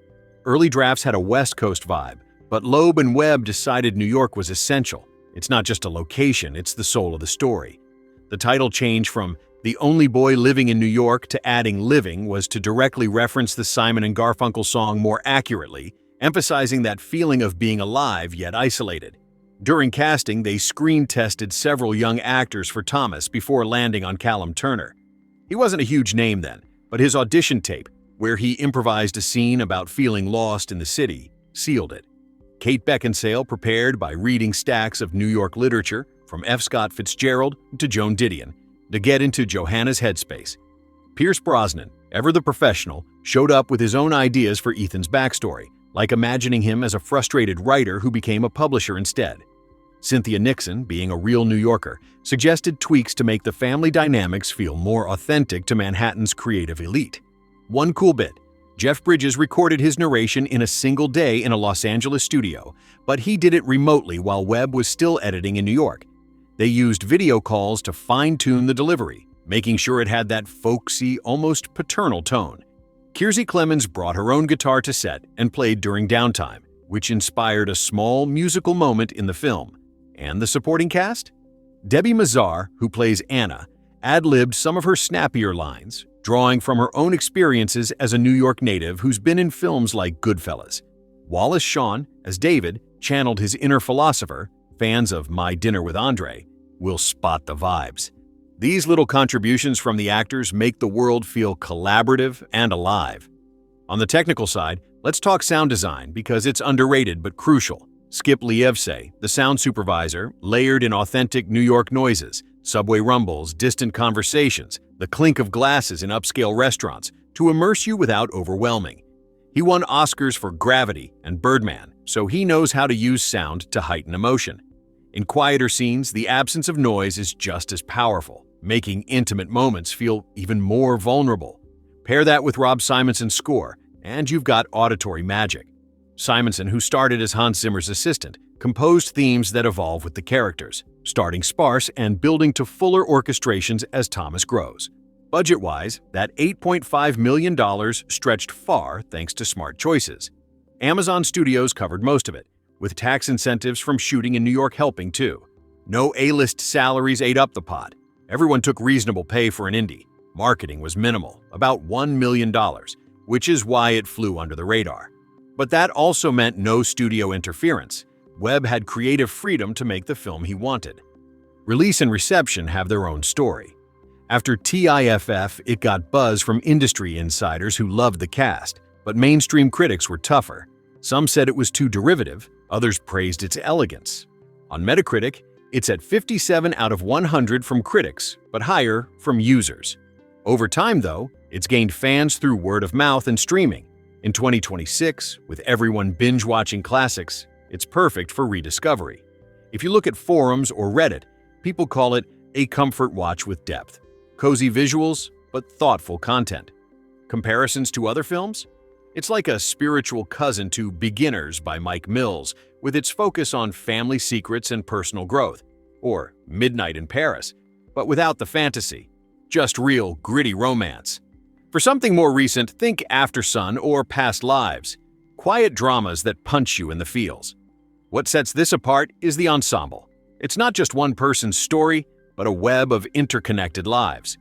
Early drafts had a West Coast vibe, but Loeb and Webb decided New York was essential. It's not just a location, it's the soul of the story. The title change from The Only Boy Living in New York to adding living was to directly reference the Simon and Garfunkel song more accurately, emphasizing that feeling of being alive yet isolated. During casting, they screen-tested several young actors for Thomas before landing on Callum Turner. He wasn't a huge name then, but his audition tape, where he improvised a scene about feeling lost in the city, sealed it. Kate Beckinsale prepared by reading stacks of New York literature, from F. Scott Fitzgerald to Joan Didion, to get into Johanna's headspace. Pierce Brosnan, ever the professional, showed up with his own ideas for Ethan's backstory, like imagining him as a frustrated writer who became a publisher instead. Cynthia Nixon, being a real New Yorker, suggested tweaks to make the family dynamics feel more authentic to Manhattan's creative elite. One cool bit: Jeff Bridges recorded his narration in a single day in a Los Angeles studio, but he did it remotely while Webb was still editing in New York. They used video calls to fine-tune the delivery, making sure it had that folksy, almost paternal tone. Kiersey Clemons brought her own guitar to set and played during downtime, which inspired a small musical moment in the film. And the supporting cast? Debbie Mazar, who plays Anna, ad-libbed some of her snappier lines, drawing from her own experiences as a New York native who's been in films like Goodfellas. Wallace Shawn, as David, channeled his inner philosopher. Fans of My Dinner with Andre will spot the vibes. These little contributions from the actors make the world feel collaborative and alive. On the technical side, let's talk sound design because it's underrated but crucial. Skip Lievse, the sound supervisor, layered in authentic New York noises, subway rumbles, distant conversations, the clink of glasses in upscale restaurants, to immerse you without overwhelming. He won Oscars for Gravity and Birdman, so he knows how to use sound to heighten emotion. In quieter scenes, the absence of noise is just as powerful, making intimate moments feel even more vulnerable. Pair that with Rob Simonson's score, and you've got auditory magic. Simonson, who started as Hans Zimmer's assistant, composed themes that evolve with the characters, starting sparse and building to fuller orchestrations as Thomas grows. Budget-wise, that $8.5 million stretched far thanks to smart choices. Amazon Studios covered most of it, with tax incentives from shooting in New York helping too. No A-list salaries ate up the pot. Everyone took reasonable pay for an indie. Marketing was minimal, about $1 million, which is why it flew under the radar. But that also meant no studio interference. Webb had creative freedom to make the film he wanted. Release and reception have their own story. After TIFF, it got buzz from industry insiders who loved the cast, but mainstream critics were tougher. Some said it was too derivative, others praised its elegance. On Metacritic, it's at 57 out of 100 from critics, but higher from users. Over time, though, it's gained fans through word of mouth and streaming. In 2026, with everyone binge-watching classics, it's perfect for rediscovery. If you look at forums or Reddit, people call it a comfort watch with depth. Cozy visuals, but thoughtful content. Comparisons to other films? It's like a spiritual cousin to Beginners by Mike Mills, with its focus on family secrets and personal growth. Or Midnight in Paris, but without the fantasy. Just real, gritty romance. For something more recent, think Aftersun or Past Lives. Quiet dramas that punch you in the feels. What sets this apart is the ensemble. It's not just one person's story, but a web of interconnected lives.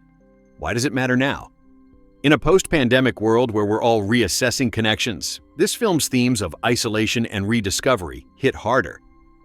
Why does it matter now? In a post-pandemic world where we're all reassessing connections, this film's themes of isolation and rediscovery hit harder.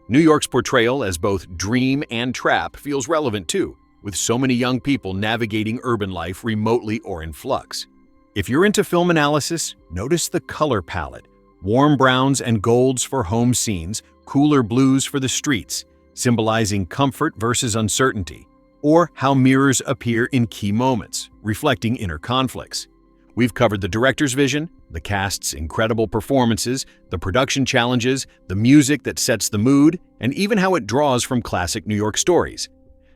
New York's portrayal as both dream and trap feels relevant too, with so many young people navigating urban life remotely or in flux. If you're into film analysis, notice the color palette: warm browns and golds for home scenes, cooler blues for the streets, symbolizing comfort versus uncertainty, or how mirrors appear in key moments, reflecting inner conflicts. We've covered the director's vision, the cast's incredible performances, the production challenges, the music that sets the mood, and even how it draws from classic New York stories.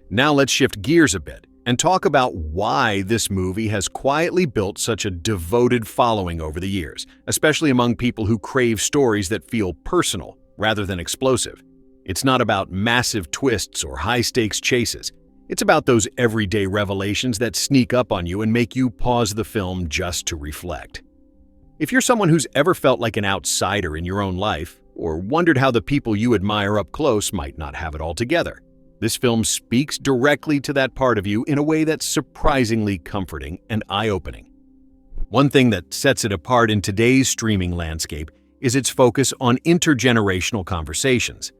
Now let's shift gears a bit and talk about why this movie has quietly built such a devoted following over the years, especially among people who crave stories that feel personal rather than explosive. It's not about massive twists or high-stakes chases. It's about those everyday revelations that sneak up on you and make you pause the film just to reflect. If you're someone who's ever felt like an outsider in your own life, or wondered how the people you admire up close might not have it all together, this film speaks directly to that part of you in a way that's surprisingly comforting and eye-opening. One thing that sets it apart in today's streaming landscape is its focus on intergenerational conversations.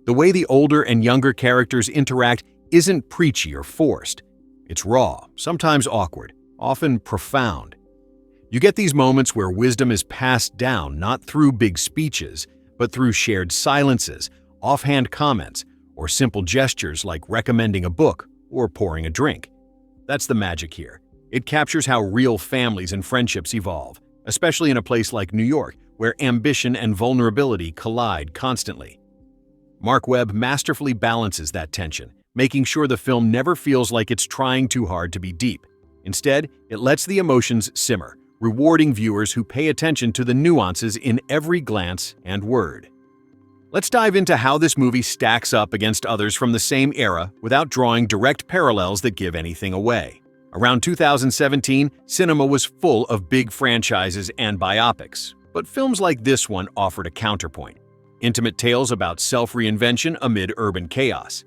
The way the older and younger characters interact isn't preachy or forced. It's raw, sometimes awkward, often profound. You get these moments where wisdom is passed down not through big speeches, but through shared silences, offhand comments, or simple gestures like recommending a book or pouring a drink. That's the magic here. It captures how real families and friendships evolve, especially in a place like New York, where ambition and vulnerability collide constantly. Marc Webb masterfully balances that tension, making sure the film never feels like it's trying too hard to be deep. Instead, it lets the emotions simmer, rewarding viewers who pay attention to the nuances in every glance and word. Let's dive into how this movie stacks up against others from the same era without drawing direct parallels that give anything away. Around 2017, cinema was full of big franchises and biopics, but films like this one offered a counterpoint: intimate tales about self-reinvention amid urban chaos.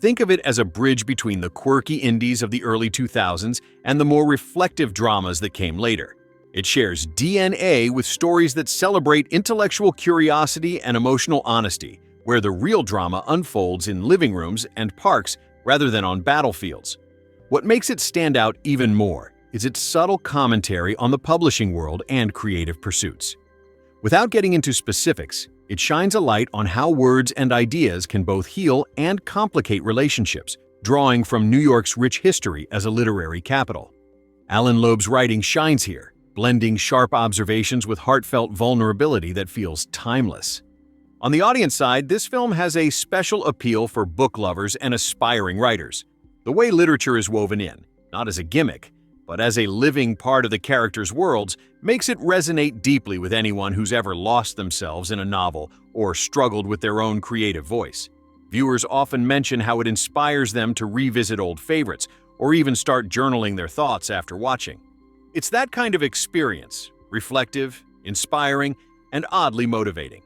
Think of it as a bridge between the quirky indies of the early 2000s and the more reflective dramas that came later. It shares DNA with stories that celebrate intellectual curiosity and emotional honesty, where the real drama unfolds in living rooms and parks rather than on battlefields. What makes it stand out even more is its subtle commentary on the publishing world and creative pursuits. Without getting into specifics, it shines a light on how words and ideas can both heal and complicate relationships, drawing from New York's rich history as a literary capital. Alan Loeb's writing shines here, blending sharp observations with heartfelt vulnerability that feels timeless. On the audience side, this film has a special appeal for book lovers and aspiring writers. The way literature is woven in, not as a gimmick, but as a living part of the characters' worlds, makes it resonate deeply with anyone who's ever lost themselves in a novel or struggled with their own creative voice. Viewers often mention how it inspires them to revisit old favorites or even start journaling their thoughts after watching. It's that kind of experience, reflective, inspiring, and oddly motivating.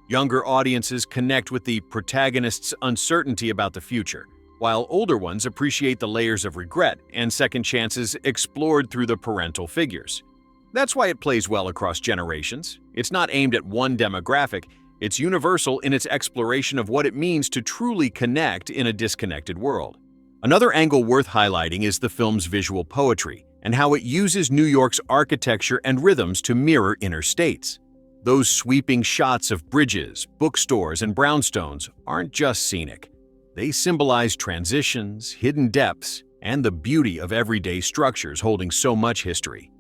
Younger audiences connect with the protagonist's uncertainty about the future, while older ones appreciate the layers of regret and second chances explored through the parental figures. That's why it plays well across generations. It's not aimed at one demographic, it's universal in its exploration of what it means to truly connect in a disconnected world. Another angle worth highlighting is the film's visual poetry and how it uses New York's architecture and rhythms to mirror inner states. Those sweeping shots of bridges, bookstores, and brownstones aren't just scenic. They symbolize transitions, hidden depths, and the beauty of everyday structures holding so much history.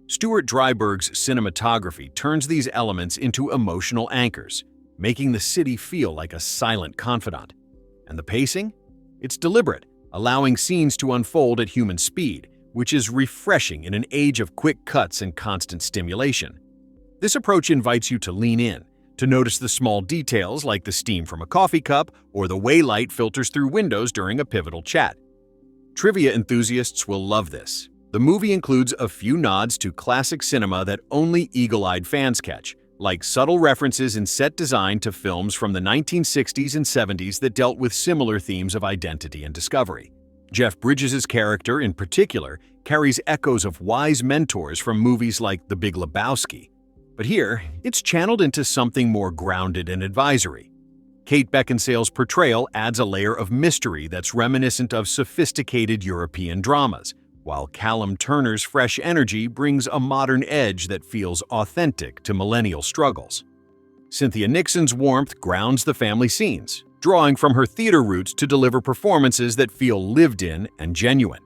Stuart Dryburgh's cinematography turns these elements into emotional anchors, making the city feel like a silent confidant. And the pacing? It's deliberate, allowing scenes to unfold at human speed, which is refreshing in an age of quick cuts and constant stimulation. This approach invites you to lean in, to notice the small details like the steam from a coffee cup or the way light filters through windows during a pivotal chat. Trivia enthusiasts will love this. The movie includes a few nods to classic cinema that only eagle-eyed fans catch, like subtle references in set design to films from the 1960s and 70s that dealt with similar themes of identity and discovery. Jeff Bridges' character, in particular, carries echoes of wise mentors from movies like The Big Lebowski. But here, it's channeled into something more grounded and advisory. Kate Beckinsale's portrayal adds a layer of mystery that's reminiscent of sophisticated European dramas, while Callum Turner's fresh energy brings a modern edge that feels authentic to millennial struggles. Cynthia Nixon's warmth grounds the family scenes, drawing from her theater roots to deliver performances that feel lived in and genuine.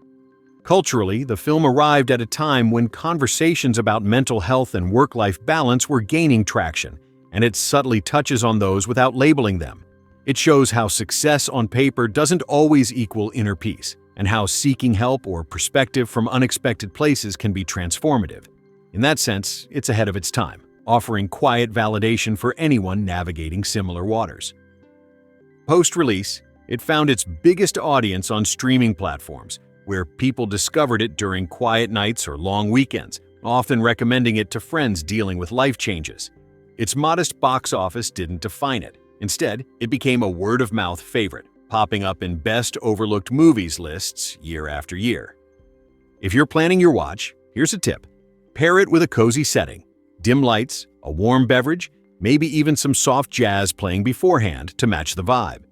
Culturally, the film arrived at a time when conversations about mental health and work-life balance were gaining traction, and it subtly touches on those without labeling them. It shows how success on paper doesn't always equal inner peace, and how seeking help or perspective from unexpected places can be transformative. In that sense, it's ahead of its time, offering quiet validation for anyone navigating similar waters. Post-release, it found its biggest audience on streaming platforms, where people discovered it during quiet nights or long weekends, often recommending it to friends dealing with life changes. Its modest box office didn't define it. Instead, it became a word-of-mouth favorite, popping up in Best Overlooked Movies lists year after year. If you're planning your watch, here's a tip. Pair it with a cozy setting, dim lights, a warm beverage, maybe even some soft jazz playing beforehand to match the vibe.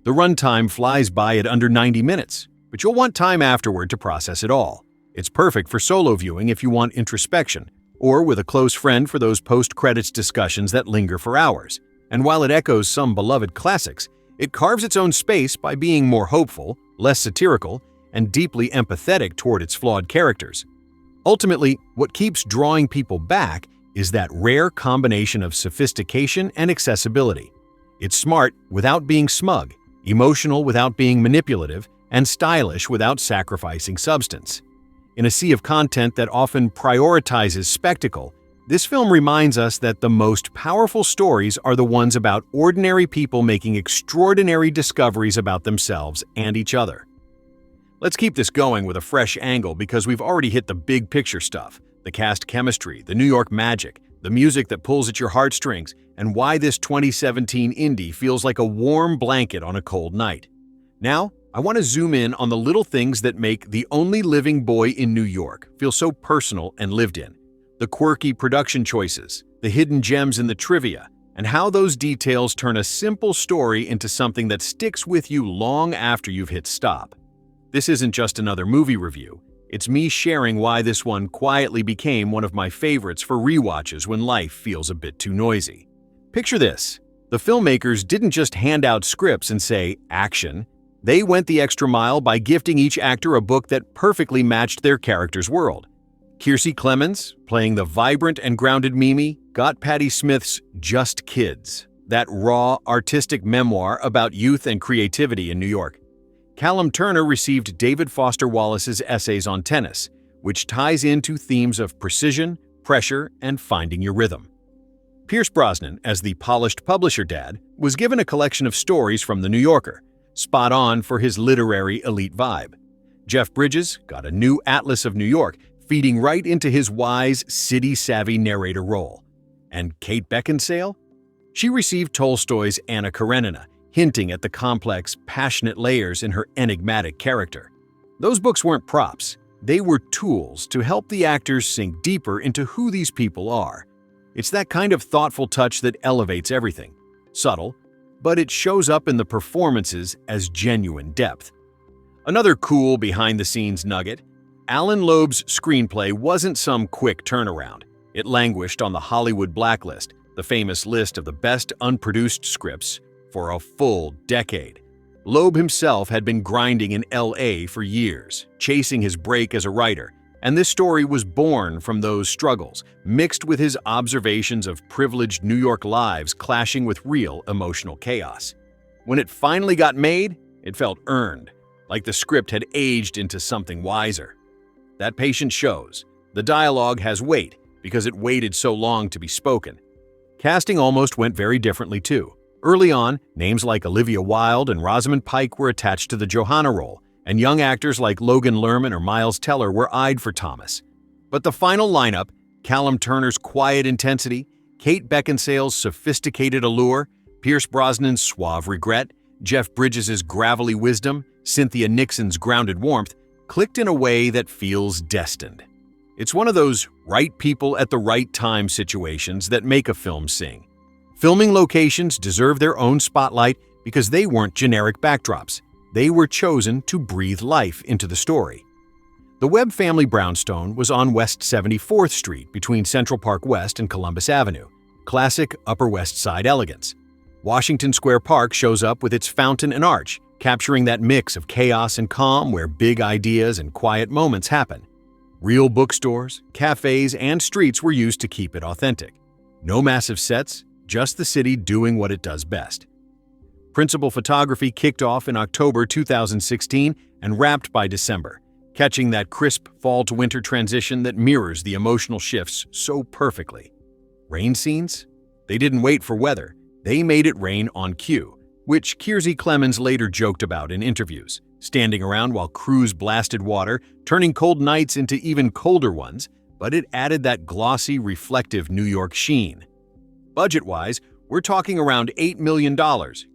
The runtime flies by at under 90 minutes, but you'll want time afterward to process it all. It's perfect for solo viewing if you want introspection, or with a close friend for those post-credits discussions that linger for hours. And while it echoes some beloved classics, it carves its own space by being more hopeful, less satirical, and deeply empathetic toward its flawed characters. Ultimately, what keeps drawing people back is that rare combination of sophistication and accessibility. It's smart without being smug, emotional without being manipulative, and stylish without sacrificing substance. In a sea of content that often prioritizes spectacle, this film reminds us that the most powerful stories are the ones about ordinary people making extraordinary discoveries about themselves and each other. Let's keep this going with a fresh angle because we've already hit the big picture stuff, the cast chemistry, the New York magic, the music that pulls at your heartstrings, and why this 2017 indie feels like a warm blanket on a cold night. Now, I want to zoom in on the little things that make The Only Living Boy in New York feel so personal and lived in. The quirky production choices, the hidden gems in the trivia, and how those details turn a simple story into something that sticks with you long after you've hit stop. This isn't just another movie review. It's me sharing why this one quietly became one of my favorites for rewatches when life feels a bit too noisy. Picture this. The filmmakers didn't just hand out scripts and say, "Action." They went the extra mile by gifting each actor a book that perfectly matched their character's world. Kiersey Clemons, playing the vibrant and grounded Mimi, got Patti Smith's Just Kids, that raw, artistic memoir about youth and creativity in New York. Callum Turner received David Foster Wallace's Essays on Tennis, which ties into themes of precision, pressure, and finding your rhythm. Pierce Brosnan, as the polished publisher dad, was given a collection of stories from The New Yorker, spot on for his literary elite vibe. Jeff Bridges got a new Atlas of New York, feeding right into his wise, city-savvy narrator role. And Kate Beckinsale? She received Tolstoy's Anna Karenina, hinting at the complex, passionate layers in her enigmatic character. Those books weren't props. They were tools to help the actors sink deeper into who these people are. It's that kind of thoughtful touch that elevates everything. Subtle, but it shows up in the performances as genuine depth. Another cool behind-the-scenes nugget, Alan Loeb's screenplay wasn't some quick turnaround. It languished on the Hollywood blacklist, the famous list of the best unproduced scripts, for a full decade. Loeb himself had been grinding in LA for years, chasing his break as a writer, and this story was born from those struggles, mixed with his observations of privileged New York lives clashing with real emotional chaos. When it finally got made, it felt earned, like the script had aged into something wiser. That patience shows. The dialogue has weight because it waited so long to be spoken. Casting almost went very differently too. Early on, names like Olivia Wilde and Rosamund Pike were attached to the Johanna role, and young actors like Logan Lerman or Miles Teller were eyed for Thomas. But the final lineup, Callum Turner's quiet intensity, Kate Beckinsale's sophisticated allure, Pierce Brosnan's suave regret, Jeff Bridges' gravelly wisdom, Cynthia Nixon's grounded warmth, clicked in a way that feels destined. It's one of those right people at the right time situations that make a film sing. Filming locations deserve their own spotlight because they weren't generic backdrops. They were chosen to breathe life into the story. The Webb family brownstone was on West 74th Street between Central Park West and Columbus Avenue. Classic Upper West Side elegance. Washington Square Park shows up with its fountain and arch, capturing that mix of chaos and calm where big ideas and quiet moments happen. Real bookstores, cafes, and streets were used to keep it authentic. No massive sets, just the city doing what it does best. Principal photography kicked off in October 2016 and wrapped by December, catching that crisp fall-to-winter transition that mirrors the emotional shifts so perfectly. Rain scenes? They didn't wait for weather. They made it rain on cue, which Kiersey Clemons later joked about in interviews, standing around while crews blasted water, turning cold nights into even colder ones, but it added that glossy, reflective New York sheen. Budget-wise, we're talking around $8 million,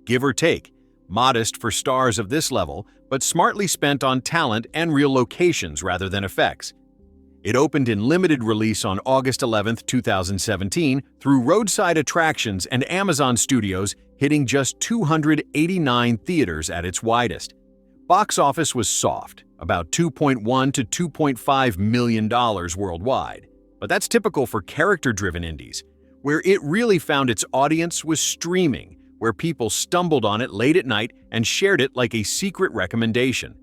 give or take. Modest for stars of this level, but smartly spent on talent and real locations rather than effects. It opened in limited release on August 11, 2017, through roadside attractions and Amazon Studios, hitting just 289 theaters at its widest. Box office was soft, about $2.1 to $2.5 million worldwide. But that's typical for character-driven indies. Where it really found its audience was streaming, where people stumbled on it late at night and shared it like a secret recommendation.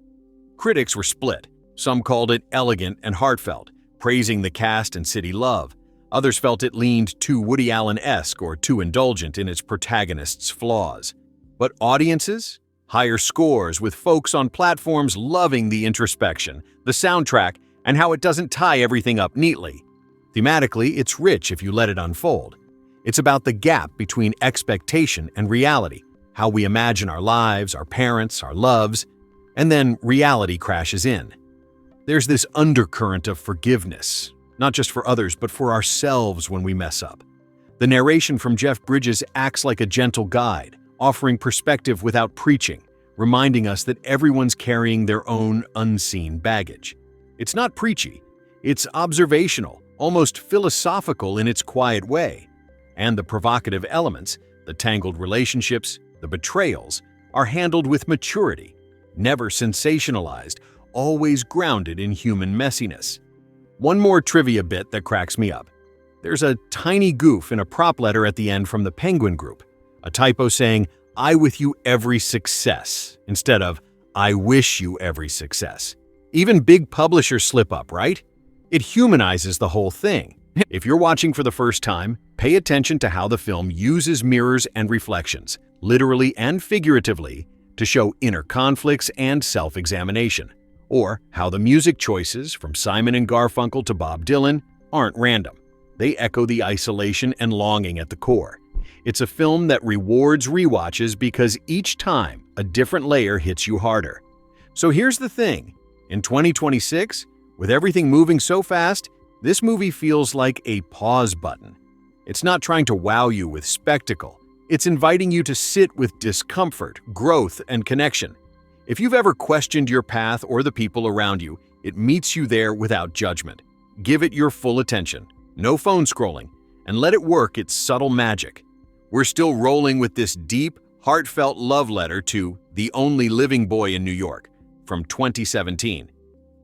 Critics were split. Some called it elegant and heartfelt, praising the cast and city love. Others felt it leaned too Woody Allen-esque or too indulgent in its protagonist's flaws. But audiences? Higher scores, with folks on platforms loving the introspection, the soundtrack, and how it doesn't tie everything up neatly. Thematically, it's rich if you let it unfold. It's about the gap between expectation and reality, how we imagine our lives, our parents, our loves, and then reality crashes in. There's this undercurrent of forgiveness, not just for others, but for ourselves when we mess up. The narration from Jeff Bridges acts like a gentle guide, offering perspective without preaching, reminding us that everyone's carrying their own unseen baggage. It's not preachy, it's observational, almost philosophical in its quiet way. And the provocative elements, the tangled relationships, the betrayals, are handled with maturity, never sensationalized, always grounded in human messiness. One more trivia bit that cracks me up. There's a tiny goof in a prop letter at the end from the Penguin Group, a typo saying, "I with you every success," instead of, "I wish you every success." Even big publishers slip up, right? It humanizes the whole thing. If you're watching for the first time, pay attention to how the film uses mirrors and reflections, literally and figuratively, to show inner conflicts and self-examination. Or how the music choices, from Simon and Garfunkel to Bob Dylan, aren't random. They echo the isolation and longing at the core. It's a film that rewards rewatches because each time a different layer hits you harder. So here's the thing. In 2026, with everything moving so fast, this movie feels like a pause button. It's not trying to wow you with spectacle. It's inviting you to sit with discomfort, growth, and connection. If you've ever questioned your path or the people around you, it meets you there without judgment. Give it your full attention, no phone scrolling, and let it work its subtle magic. We're still rolling with this deep, heartfelt love letter to The Only Living Boy in New York from 2017.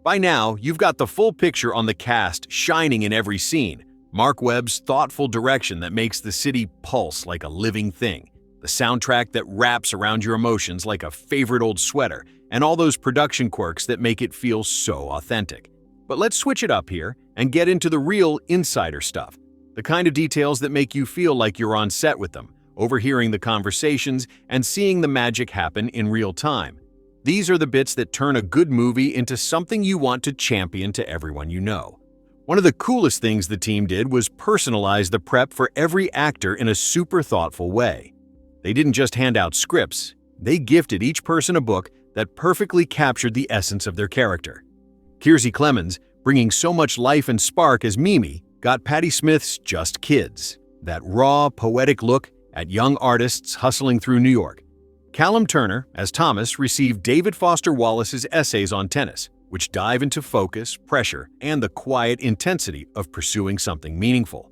By now, you've got the full picture on the cast shining in every scene. Marc Webb's thoughtful direction that makes the city pulse like a living thing. The soundtrack that wraps around your emotions like a favorite old sweater, and all those production quirks that make it feel so authentic. But let's switch it up here and get into the real insider stuff. The kind of details that make you feel like you're on set with them, overhearing the conversations and seeing the magic happen in real time. These are the bits that turn a good movie into something you want to champion to everyone you know. One of the coolest things the team did was personalize the prep for every actor in a super thoughtful way. They didn't just hand out scripts, they gifted each person a book that perfectly captured the essence of their character. Kiersey Clemons, bringing so much life and spark as Mimi, got Patti Smith's Just Kids, that raw, poetic look at young artists hustling through New York. Callum Turner, as Thomas, received David Foster Wallace's essays on tennis, which dive into focus, pressure, and the quiet intensity of pursuing something meaningful.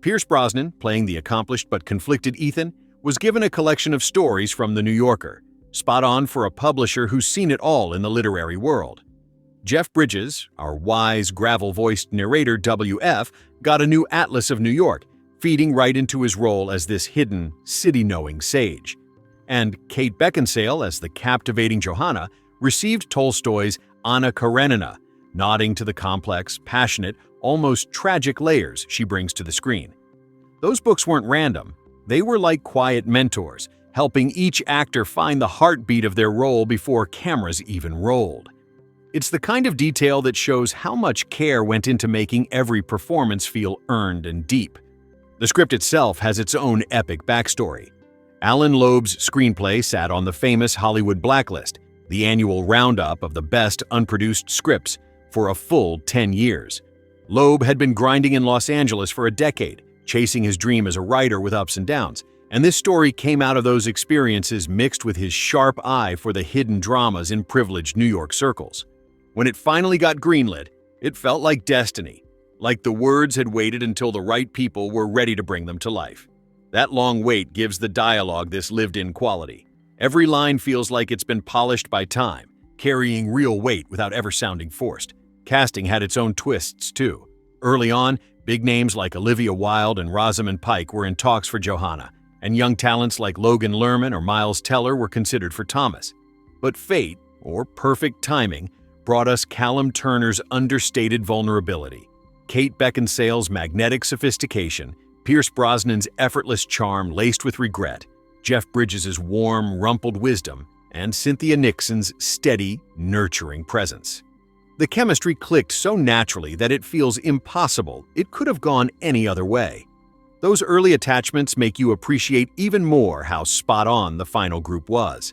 Pierce Brosnan, playing the accomplished but conflicted Ethan, was given a collection of stories from The New Yorker, spot on for a publisher who's seen it all in the literary world. Jeff Bridges, our wise, gravel-voiced narrator WF, got a new Atlas of New York, feeding right into his role as this hidden, city-knowing sage. And Kate Beckinsale, as the captivating Johanna, received Tolstoy's Anna Karenina, nodding to the complex, passionate, almost tragic layers she brings to the screen. Those books weren't random. They were like quiet mentors, helping each actor find the heartbeat of their role before cameras even rolled. It's the kind of detail that shows how much care went into making every performance feel earned and deep. The script itself has its own epic backstory. Alan Loeb's screenplay sat on the famous Hollywood Blacklist, the annual roundup of the best unproduced scripts, for a full 10 years. Loeb had been grinding in Los Angeles for a decade, chasing his dream as a writer with ups and downs, and this story came out of those experiences mixed with his sharp eye for the hidden dramas in privileged New York circles. When it finally got greenlit, it felt like destiny, like the words had waited until the right people were ready to bring them to life. That long wait gives the dialogue this lived-in quality. Every line feels like it's been polished by time, carrying real weight without ever sounding forced. Casting had its own twists, too. Early on, big names like Olivia Wilde and Rosamund Pike were in talks for Johanna, and young talents like Logan Lerman or Miles Teller were considered for Thomas. But fate, or perfect timing, brought us Callum Turner's understated vulnerability, Kate Beckinsale's magnetic sophistication, Pierce Brosnan's effortless charm laced with regret, Jeff Bridges' warm, rumpled wisdom, and Cynthia Nixon's steady, nurturing presence. The chemistry clicked so naturally that it feels impossible it could have gone any other way. Those early attachments make you appreciate even more how spot-on the final group was.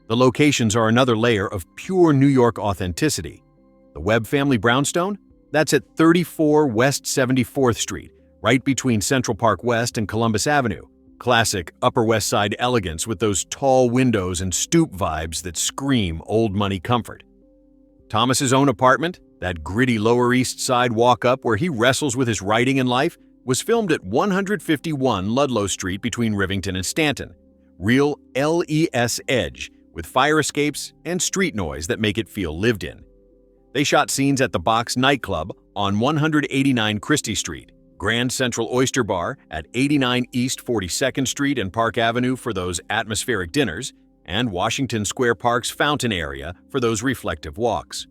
The locations are another layer of pure New York authenticity. The Webb family brownstone? That's at 34 West 74th Street, right between Central Park West and Columbus Avenue. Classic Upper West Side elegance with those tall windows and stoop vibes that scream old money comfort. Thomas's own apartment, that gritty Lower East Side walk-up where he wrestles with his writing and life, was filmed at 151 Ludlow Street between Rivington and Stanton. Real LES edge, with fire escapes and street noise that make it feel lived in. They shot scenes at the Box nightclub on 189 Christie Street, Grand Central Oyster Bar at 89 East 42nd Street and Park Avenue for those atmospheric dinners, and Washington Square Park's fountain area for those reflective walks.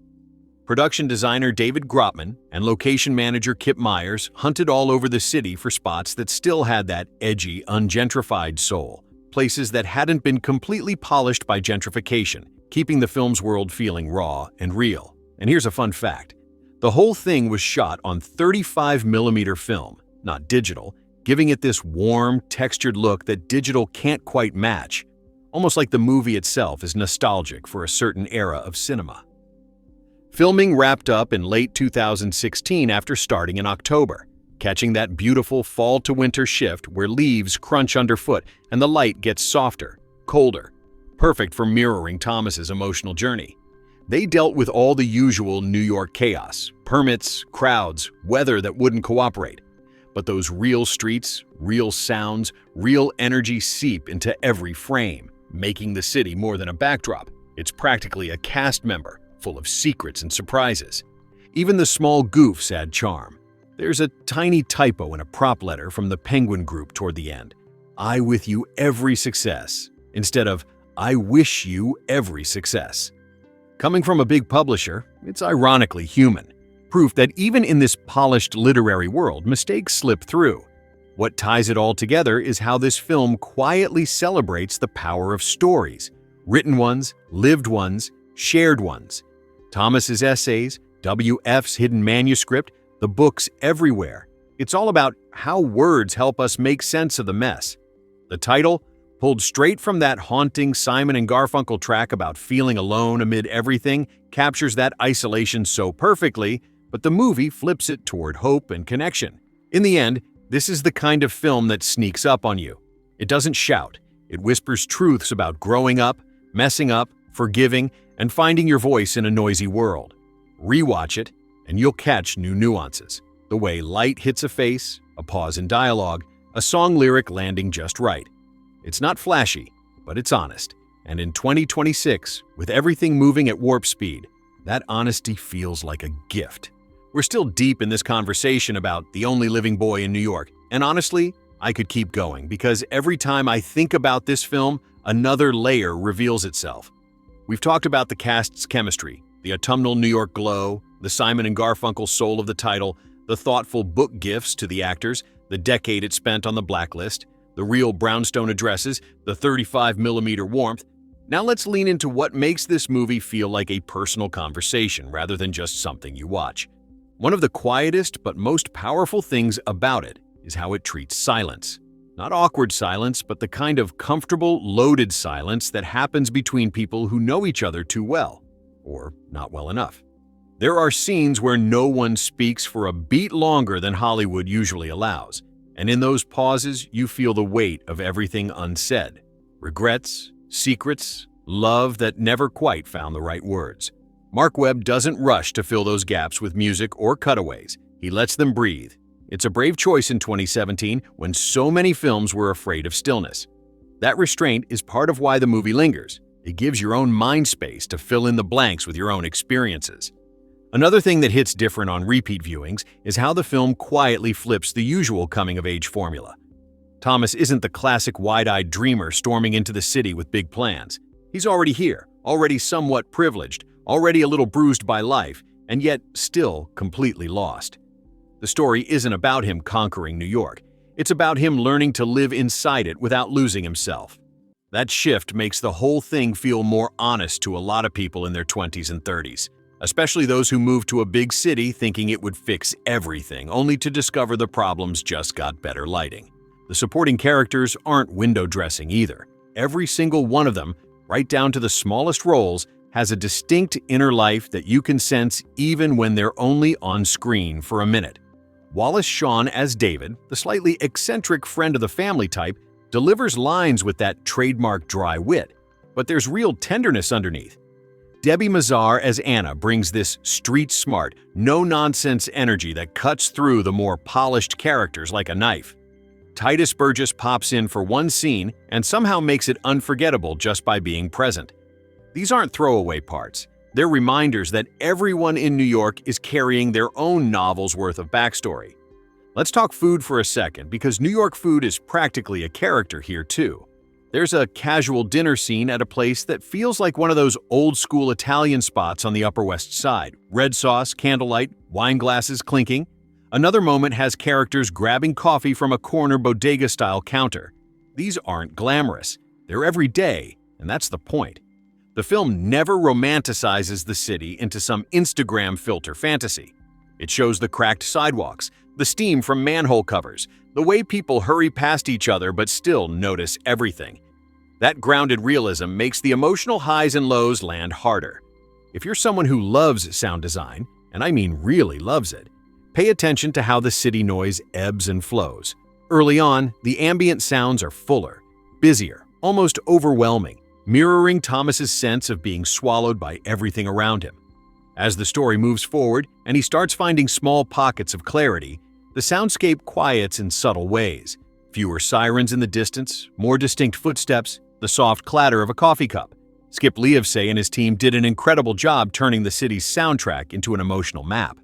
Production designer David Grotman and location manager Kip Myers hunted all over the city for spots that still had that edgy, ungentrified soul, places that hadn't been completely polished by gentrification, keeping the film's world feeling raw and real. And here's a fun fact. The whole thing was shot on 35mm film, not digital, giving it this warm, textured look that digital can't quite match, almost like the movie itself is nostalgic for a certain era of cinema. Filming wrapped up in late 2016 after starting in October, catching that beautiful fall-to-winter shift where leaves crunch underfoot and the light gets softer, colder, perfect for mirroring Thomas's emotional journey. They dealt with all the usual New York chaos, permits, crowds, weather that wouldn't cooperate. But those real streets, real sounds, real energy seep into every frame, making the city more than a backdrop. It's practically a cast member, full of secrets and surprises. Even the small goofs add charm. There's a tiny typo in a prop letter from the Penguin Group toward the end. I with you every success, instead of I wish you every success. Coming from a big publisher, it's ironically human. Proof that even in this polished literary world, mistakes slip through. What ties it all together is how this film quietly celebrates the power of stories. Written ones, lived ones, shared ones. Thomas's essays, W.F.'s hidden manuscript, the books everywhere. It's all about how words help us make sense of the mess. The title, pulled straight from that haunting Simon and Garfunkel track about feeling alone amid everything, captures that isolation so perfectly, but the movie flips it toward hope and connection. In the end, this is the kind of film that sneaks up on you. It doesn't shout. It whispers truths about growing up, messing up, forgiving, and finding your voice in a noisy world. Rewatch it, and you'll catch new nuances. The way light hits a face, a pause in dialogue, a song lyric landing just right. It's not flashy, but it's honest. And in 2026, with everything moving at warp speed, that honesty feels like a gift. We're still deep in this conversation about The Only Living Boy in New York, and honestly, I could keep going because every time I think about this film, another layer reveals itself. We've talked about the cast's chemistry, the autumnal New York glow, the Simon and Garfunkel soul of the title, the thoughtful book gifts to the actors, the decade it spent on the blacklist, the real brownstone addresses, the 35mm warmth. Now let's lean into what makes this movie feel like a personal conversation rather than just something you watch. One of the quietest but most powerful things about it is how it treats silence. Not awkward silence, but the kind of comfortable, loaded silence that happens between people who know each other too well, or not well enough. There are scenes where no one speaks for a beat longer than Hollywood usually allows, and in those pauses you feel the weight of everything unsaid. Regrets, secrets, love that never quite found the right words. Marc Webb doesn't rush to fill those gaps with music or cutaways. He lets them breathe. It's a brave choice in 2017 when so many films were afraid of stillness. That restraint is part of why the movie lingers. It gives your own mind space to fill in the blanks with your own experiences. Another thing that hits different on repeat viewings is how the film quietly flips the usual coming-of-age formula. Thomas isn't the classic wide-eyed dreamer storming into the city with big plans. He's already here, already somewhat privileged, already a little bruised by life, and yet still completely lost. The story isn't about him conquering New York. It's about him learning to live inside it without losing himself. That shift makes the whole thing feel more honest to a lot of people in their 20s and 30s, especially those who moved to a big city thinking it would fix everything, only to discover the problems just got better lighting. The supporting characters aren't window dressing either. Every single one of them, right down to the smallest roles, has a distinct inner life that you can sense even when they're only on screen for a minute. Wallace Shawn as David, the slightly eccentric friend of the family type, delivers lines with that trademark dry wit, but there's real tenderness underneath. Debbie Mazar as Anna brings this street-smart, no-nonsense energy that cuts through the more polished characters like a knife. Titus Burgess pops in for one scene and somehow makes it unforgettable just by being present. These aren't throwaway parts. They're reminders that everyone in New York is carrying their own novel's worth of backstory. Let's talk food for a second, because New York food is practically a character here too. There's a casual dinner scene at a place that feels like one of those old-school Italian spots on the Upper West Side. Red sauce, candlelight, wine glasses clinking. Another moment has characters grabbing coffee from a corner bodega-style counter. These aren't glamorous. They're everyday, and that's the point. The film never romanticizes the city into some Instagram filter fantasy. It shows the cracked sidewalks, the steam from manhole covers, the way people hurry past each other but still notice everything. That grounded realism makes the emotional highs and lows land harder. If you're someone who loves sound design, and I mean really loves it, pay attention to how the city noise ebbs and flows. Early on, the ambient sounds are fuller, busier, almost overwhelming, mirroring Thomas's sense of being swallowed by everything around him. As the story moves forward and he starts finding small pockets of clarity, the soundscape quiets in subtle ways. Fewer sirens in the distance, more distinct footsteps, the soft clatter of a coffee cup. Skip Lievse and his team did an incredible job turning the city's soundtrack into an emotional map.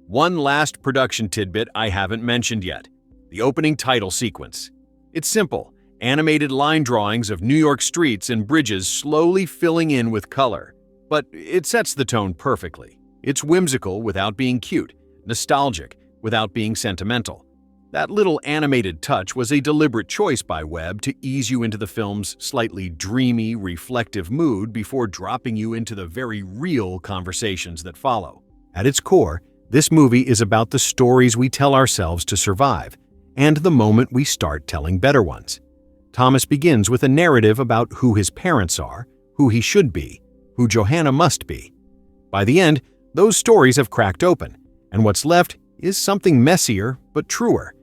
One last production tidbit I haven't mentioned yet: the opening title sequence. It's simple. Animated line drawings of New York streets and bridges slowly filling in with color. But it sets the tone perfectly. It's whimsical without being cute, nostalgic without being sentimental. That little animated touch was a deliberate choice by Webb to ease you into the film's slightly dreamy, reflective mood before dropping you into the very real conversations that follow. At its core, this movie is about the stories we tell ourselves to survive, and the moment we start telling better ones. Thomas begins with a narrative about who his parents are, who he should be, who Johanna must be. By the end, those stories have cracked open, and what's left is something messier but truer.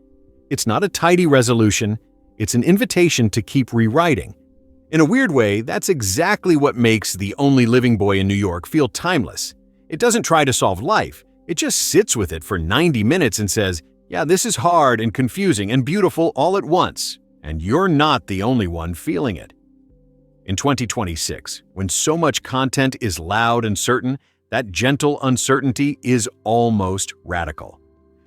It's not a tidy resolution, it's an invitation to keep rewriting. In a weird way, that's exactly what makes The Only Living Boy in New York feel timeless. It doesn't try to solve life, it just sits with it for 90 minutes and says, Yeah, this is hard and confusing and beautiful all at once, and you're not the only one feeling it. In 2026, when so much content is loud and certain, that gentle uncertainty is almost radical.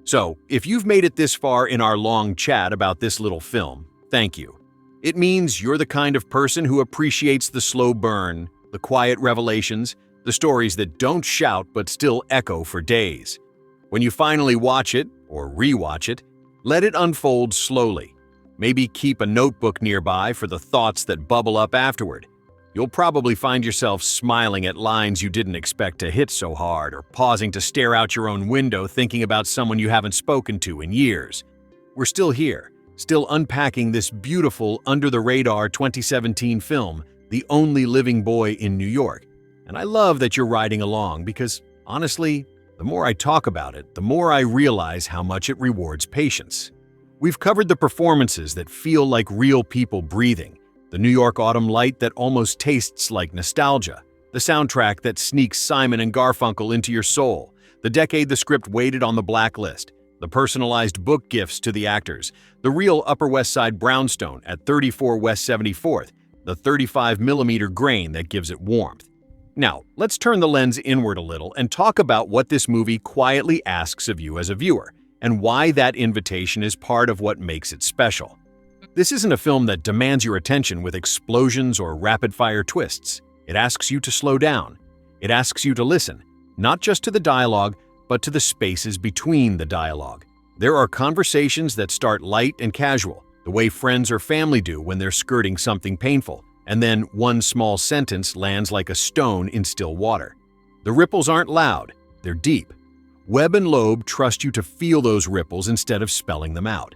So, if you've made it this far in our long chat about this little film, thank you. It means you're the kind of person who appreciates the slow burn, the quiet revelations, the stories that don't shout but still echo for days. When you finally watch it, or rewatch it, let it unfold slowly. Maybe keep a notebook nearby for the thoughts that bubble up afterward. You'll probably find yourself smiling at lines you didn't expect to hit so hard, or pausing to stare out your own window thinking about someone you haven't spoken to in years. We're still here, still unpacking this beautiful, under-the-radar 2017 film, The Only Living Boy in New York. And I love that you're riding along because, honestly, the more I talk about it, the more I realize how much it rewards patience. We've covered the performances that feel like real people breathing, the New York autumn light that almost tastes like nostalgia, the soundtrack that sneaks Simon and Garfunkel into your soul, the decade the script waited on the blacklist, the personalized book gifts to the actors, the real Upper West Side brownstone at 34 West 74th, the 35mm grain that gives it warmth. Now, let's turn the lens inward a little and talk about what this movie quietly asks of you as a viewer, and why that invitation is part of what makes it special. This isn't a film that demands your attention with explosions or rapid-fire twists. It asks you to slow down. It asks you to listen, not just to the dialogue, but to the spaces between the dialogue. There are conversations that start light and casual, the way friends or family do when they're skirting something painful, and then one small sentence lands like a stone in still water. The ripples aren't loud, they're deep. Webb and Loeb trust you to feel those ripples instead of spelling them out.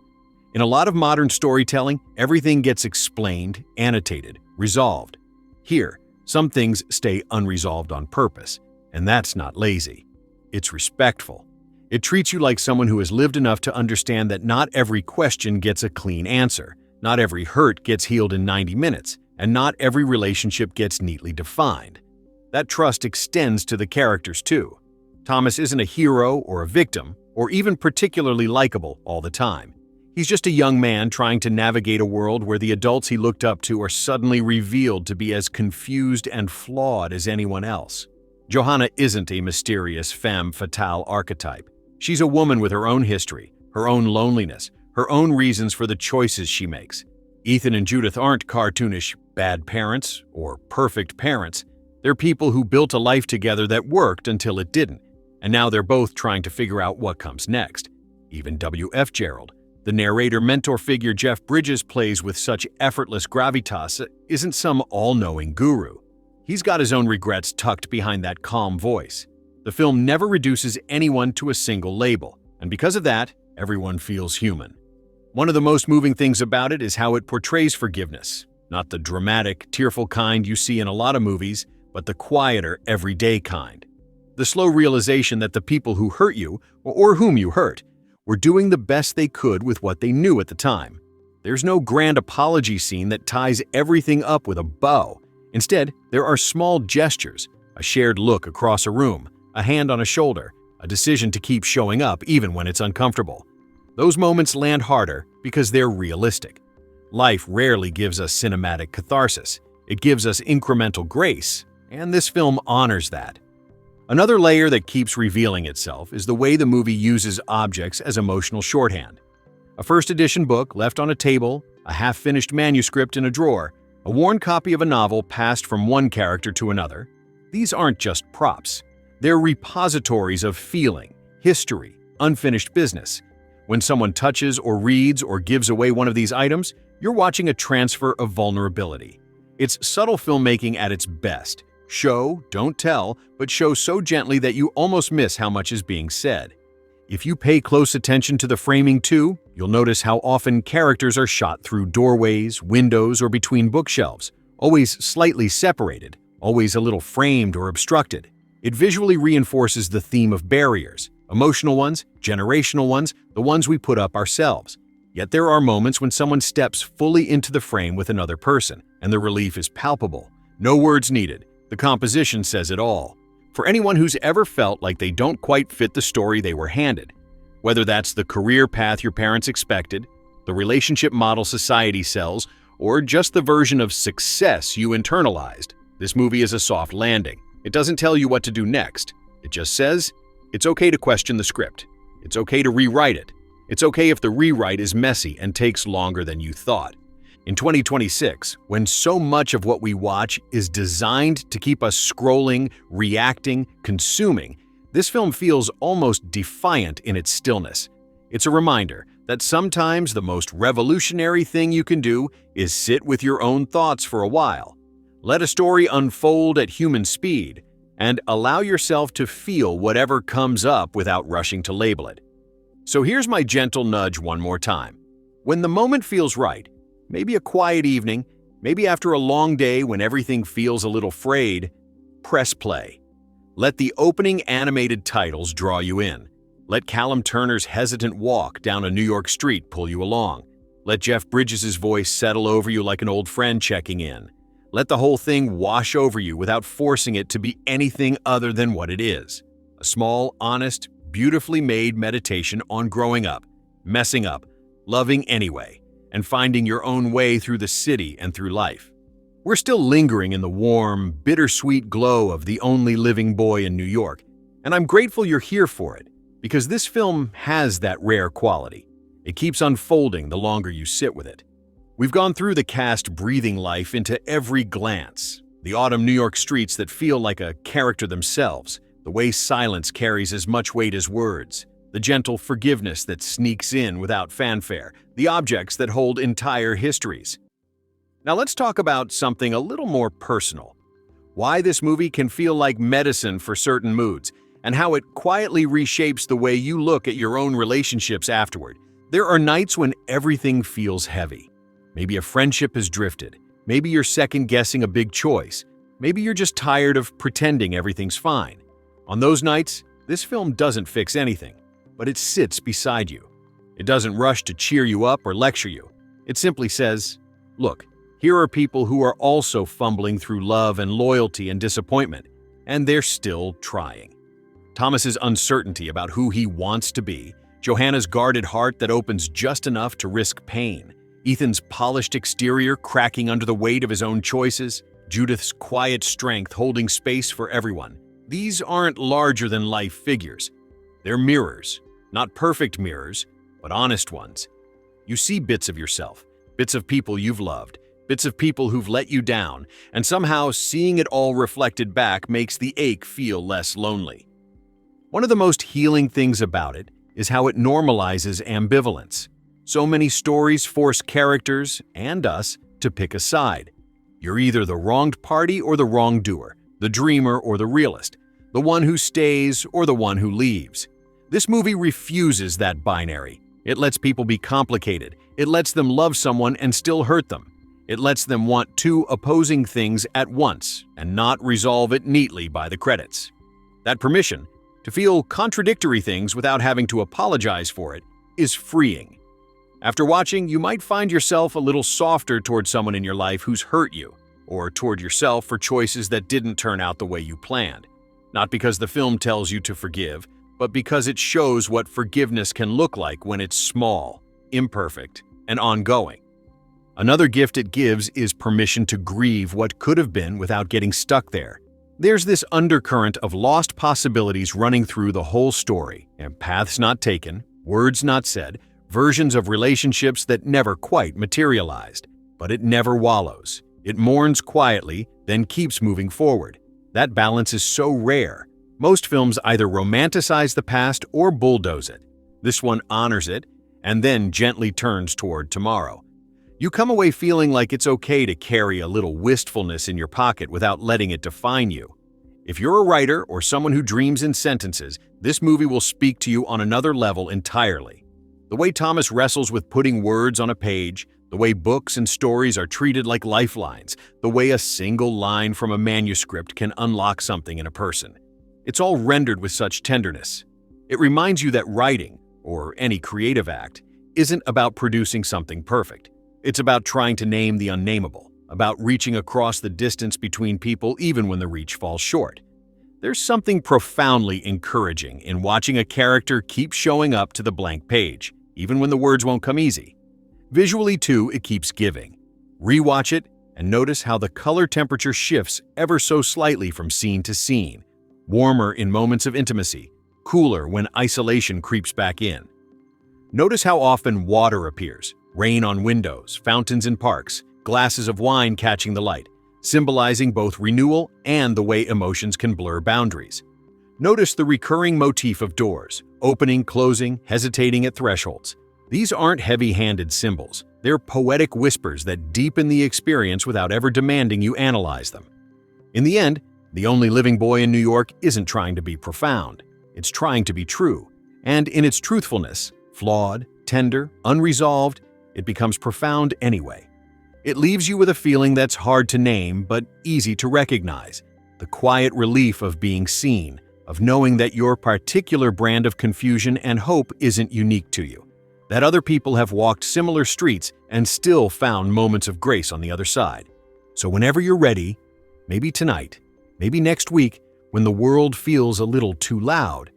In a lot of modern storytelling, everything gets explained, annotated, resolved. Here, some things stay unresolved on purpose, and that's not lazy. It's respectful. It treats you like someone who has lived enough to understand that not every question gets a clean answer, not every hurt gets healed in 90 minutes, and not every relationship gets neatly defined. That trust extends to the characters too. Thomas isn't a hero or a victim, or even particularly likable all the time. He's just a young man trying to navigate a world where the adults he looked up to are suddenly revealed to be as confused and flawed as anyone else. Johanna isn't a mysterious femme fatale archetype. She's a woman with her own history, her own loneliness, her own reasons for the choices she makes. Ethan and Judith aren't cartoonish bad parents or perfect parents. They're people who built a life together that worked until it didn't, and now they're both trying to figure out what comes next. Even W.F. Gerald, the narrator-mentor figure Jeff Bridges plays with such effortless gravitas, isn't some all-knowing guru. He's got his own regrets tucked behind that calm voice. The film never reduces anyone to a single label, and because of that, everyone feels human. One of the most moving things about it is how it portrays forgiveness, not the dramatic, tearful kind you see in a lot of movies, but the quieter, everyday kind. The slow realization that the people who hurt you, or whom you hurt, were doing the best they could with what they knew at the time. There's no grand apology scene that ties everything up with a bow. Instead, there are small gestures, a shared look across a room, a hand on a shoulder, a decision to keep showing up even when it's uncomfortable. Those moments land harder because they're realistic. Life rarely gives us cinematic catharsis. It gives us incremental grace, and this film honors that. Another layer that keeps revealing itself is the way the movie uses objects as emotional shorthand. A first edition book left on a table, a half-finished manuscript in a drawer, a worn copy of a novel passed from one character to another. These aren't just props. They're repositories of feeling, history, unfinished business. When someone touches or reads or gives away one of these items, you're watching a transfer of vulnerability. It's subtle filmmaking at its best. Show, don't tell, but show so gently that you almost miss how much is being said. If you pay close attention to the framing too, you'll notice how often characters are shot through doorways, windows, or between bookshelves, always slightly separated, always a little framed or obstructed. It visually reinforces the theme of barriers, emotional ones, generational ones, the ones we put up ourselves. Yet there are moments when someone steps fully into the frame with another person, and the relief is palpable. No words needed. The composition says it all. For anyone who's ever felt like they don't quite fit the story they were handed, Whether that's the career path your parents expected, the relationship model society sells, or just the version of success you internalized, this movie is a soft landing. It doesn't tell you what to do next. It just says, it's okay to question the script. It's okay to rewrite it. It's okay if the rewrite is messy and takes longer than you thought. In 2026, when so much of what we watch is designed to keep us scrolling, reacting, consuming, this film feels almost defiant in its stillness. It's a reminder that sometimes the most revolutionary thing you can do is sit with your own thoughts for a while. Let a story unfold at human speed, and allow yourself to feel whatever comes up without rushing to label it. So here's my gentle nudge one more time. When the moment feels right, maybe a quiet evening, maybe after a long day when everything feels a little frayed, press play. Let the opening animated titles draw you in. Let Callum Turner's hesitant walk down a New York street pull you along. Let Jeff Bridges' voice settle over you like an old friend checking in. Let the whole thing wash over you without forcing it to be anything other than what it is. A small, honest, beautifully made meditation on growing up, messing up, loving anyway, and finding your own way through the city and through life. We're still lingering in the warm, bittersweet glow of the only living boy in New York, and I'm grateful you're here for it, because this film has that rare quality. It keeps unfolding the longer you sit with it. We've gone through the cast breathing life into every glance, the autumn New York streets that feel like a character themselves, the way silence carries as much weight as words, the gentle forgiveness that sneaks in without fanfare, the objects that hold entire histories. Now let's talk about something a little more personal. Why this movie can feel like medicine for certain moods, and how it quietly reshapes the way you look at your own relationships afterward. There are nights when everything feels heavy. Maybe a friendship has drifted. Maybe you're second-guessing a big choice. Maybe you're just tired of pretending everything's fine. On those nights, this film doesn't fix anything, but it sits beside you. It doesn't rush to cheer you up or lecture you. It simply says, look, here are people who are also fumbling through love and loyalty and disappointment, and they're still trying. Thomas's uncertainty about who he wants to be, Johanna's guarded heart that opens just enough to risk pain, Ethan's polished exterior cracking under the weight of his own choices, Judith's quiet strength holding space for everyone. These aren't larger-than-life figures. They're mirrors, not perfect mirrors, but honest ones. You see bits of yourself, bits of people you've loved, bits of people who've let you down, and somehow seeing it all reflected back makes the ache feel less lonely. One of the most healing things about it is how it normalizes ambivalence. So many stories force characters, and us, to pick a side. You're either the wronged party or the wrongdoer, the dreamer or the realist, the one who stays or the one who leaves. This movie refuses that binary. It lets people be complicated. It lets them love someone and still hurt them. It lets them want two opposing things at once and not resolve it neatly by the credits. That permission, to feel contradictory things without having to apologize for it, is freeing. After watching, you might find yourself a little softer toward someone in your life who's hurt you, or toward yourself for choices that didn't turn out the way you planned. Not because the film tells you to forgive, but because it shows what forgiveness can look like when it's small, imperfect, and ongoing. Another gift it gives is permission to grieve what could have been without getting stuck there. There's this undercurrent of lost possibilities running through the whole story, and paths not taken, words not said, versions of relationships that never quite materialized. But it never wallows. It mourns quietly, then keeps moving forward. That balance is so rare. Most films either romanticize the past or bulldoze it. This one honors it, and then gently turns toward tomorrow. You come away feeling like it's okay to carry a little wistfulness in your pocket without letting it define you. If you're a writer or someone who dreams in sentences, this movie will speak to you on another level entirely. The way Thomas wrestles with putting words on a page, the way books and stories are treated like lifelines, the way a single line from a manuscript can unlock something in a person. It's all rendered with such tenderness. It reminds you that writing, or any creative act, isn't about producing something perfect. It's about trying to name the unnameable, about reaching across the distance between people even when the reach falls short. There's something profoundly encouraging in watching a character keep showing up to the blank page, even when the words won't come easy. Visually, too, it keeps giving. Rewatch it and notice how the color temperature shifts ever so slightly from scene to scene, warmer in moments of intimacy, cooler when isolation creeps back in. Notice how often water appears, rain on windows, fountains in parks, glasses of wine catching the light, symbolizing both renewal and the way emotions can blur boundaries. Notice the recurring motif of doors, opening, closing, hesitating at thresholds. These aren't heavy-handed symbols. They're poetic whispers that deepen the experience without ever demanding you analyze them. In the end, The Only Living Boy in New York isn't trying to be profound. It's trying to be true. And in its truthfulness, flawed, tender, unresolved, it becomes profound anyway. It leaves you with a feeling that's hard to name but easy to recognize. The quiet relief of being seen, of knowing that your particular brand of confusion and hope isn't unique to you. That other people have walked similar streets and still found moments of grace on the other side. So whenever you're ready, maybe tonight, maybe next week, when the world feels a little too loud,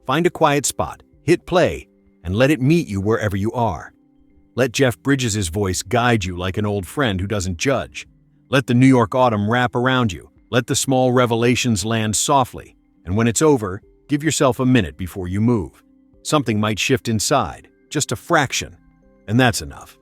find a quiet spot, hit play, and let it meet you wherever you are. Let Jeff Bridges' voice guide you like an old friend who doesn't judge. Let the New York autumn wrap around you. Let the small revelations land softly. And when it's over, give yourself a minute before you move. Something might shift inside, just a fraction, and that's enough.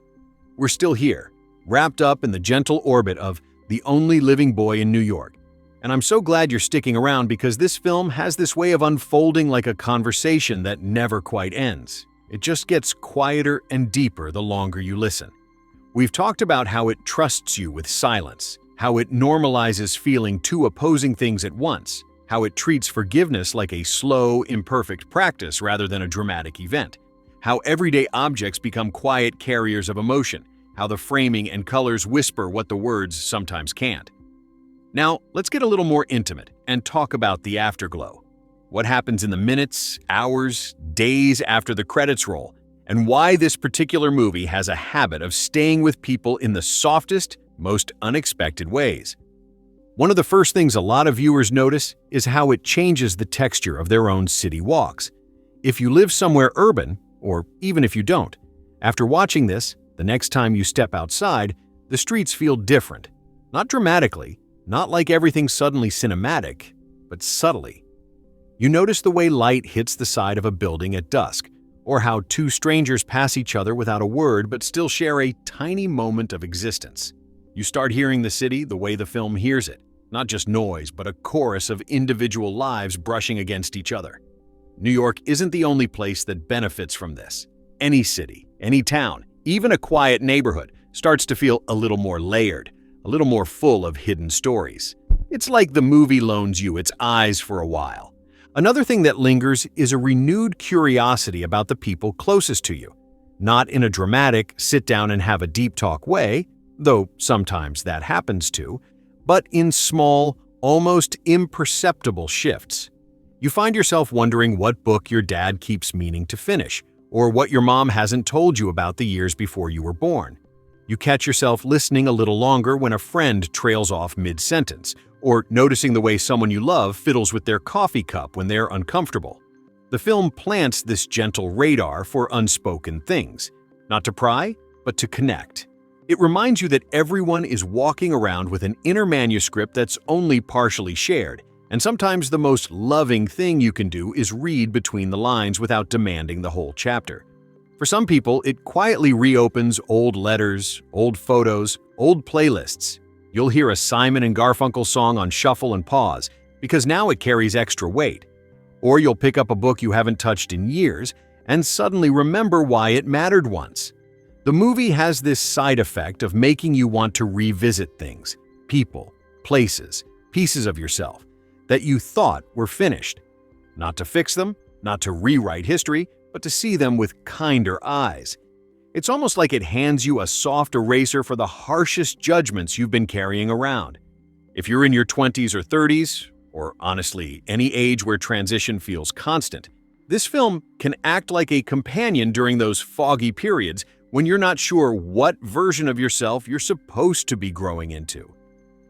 We're still here, wrapped up in the gentle orbit of The Only Living Boy in New York. And I'm so glad you're sticking around because this film has this way of unfolding like a conversation that never quite ends. It just gets quieter and deeper the longer you listen. We've talked about how it trusts you with silence, how it normalizes feeling two opposing things at once, how it treats forgiveness like a slow, imperfect practice rather than a dramatic event, how everyday objects become quiet carriers of emotion, how the framing and colors whisper what the words sometimes can't. Now, let's get a little more intimate and talk about the afterglow. What happens in the minutes, hours, days after the credits roll, and why this particular movie has a habit of staying with people in the softest, most unexpected ways. One of the first things a lot of viewers notice is how it changes the texture of their own city walks. If you live somewhere urban, or even if you don't, after watching this, the next time you step outside, the streets feel different. Not dramatically, not like everything's suddenly cinematic, but subtly. You notice the way light hits the side of a building at dusk, or how two strangers pass each other without a word but still share a tiny moment of existence. You start hearing the city the way the film hears it, not just noise, but a chorus of individual lives brushing against each other. New York isn't the only place that benefits from this. Any city, any town, even a quiet neighborhood starts to feel a little more layered, a little more full of hidden stories. It's like the movie loans you its eyes for a while. Another thing that lingers is a renewed curiosity about the people closest to you. Not in a dramatic, sit down and have a deep talk way, though sometimes that happens too, but in small, almost imperceptible shifts. You find yourself wondering what book your dad keeps meaning to finish, or what your mom hasn't told you about the years before you were born. You catch yourself listening a little longer when a friend trails off mid-sentence, or noticing the way someone you love fiddles with their coffee cup when they're uncomfortable. The film plants this gentle radar for unspoken things, not to pry, but to connect. It reminds you that everyone is walking around with an inner manuscript that's only partially shared, and sometimes the most loving thing you can do is read between the lines without demanding the whole chapter. For some people, it quietly reopens old letters, old photos, old playlists. You'll hear a Simon and Garfunkel song on shuffle and pause, because now it carries extra weight. Or you'll pick up a book you haven't touched in years and suddenly remember why it mattered once. The movie has this side effect of making you want to revisit things, people, places, pieces of yourself that you thought were finished. Not to fix them, not to rewrite history, but to see them with kinder eyes. It's almost like it hands you a soft eraser for the harshest judgments you've been carrying around. If you're in your 20s or 30s, or honestly, any age where transition feels constant, this film can act like a companion during those foggy periods when you're not sure what version of yourself you're supposed to be growing into.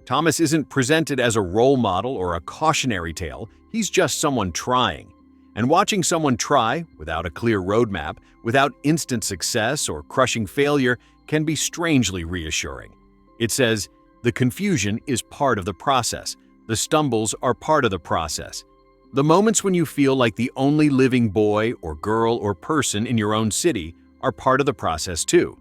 Thomas isn't presented as a role model or a cautionary tale, He's just someone trying. And watching someone try, without a clear roadmap, without instant success or crushing failure, can be strangely reassuring. It says, the confusion is part of the process. The stumbles are part of the process. The moments when you feel like the only living boy or girl or person in your own city are part of the process too.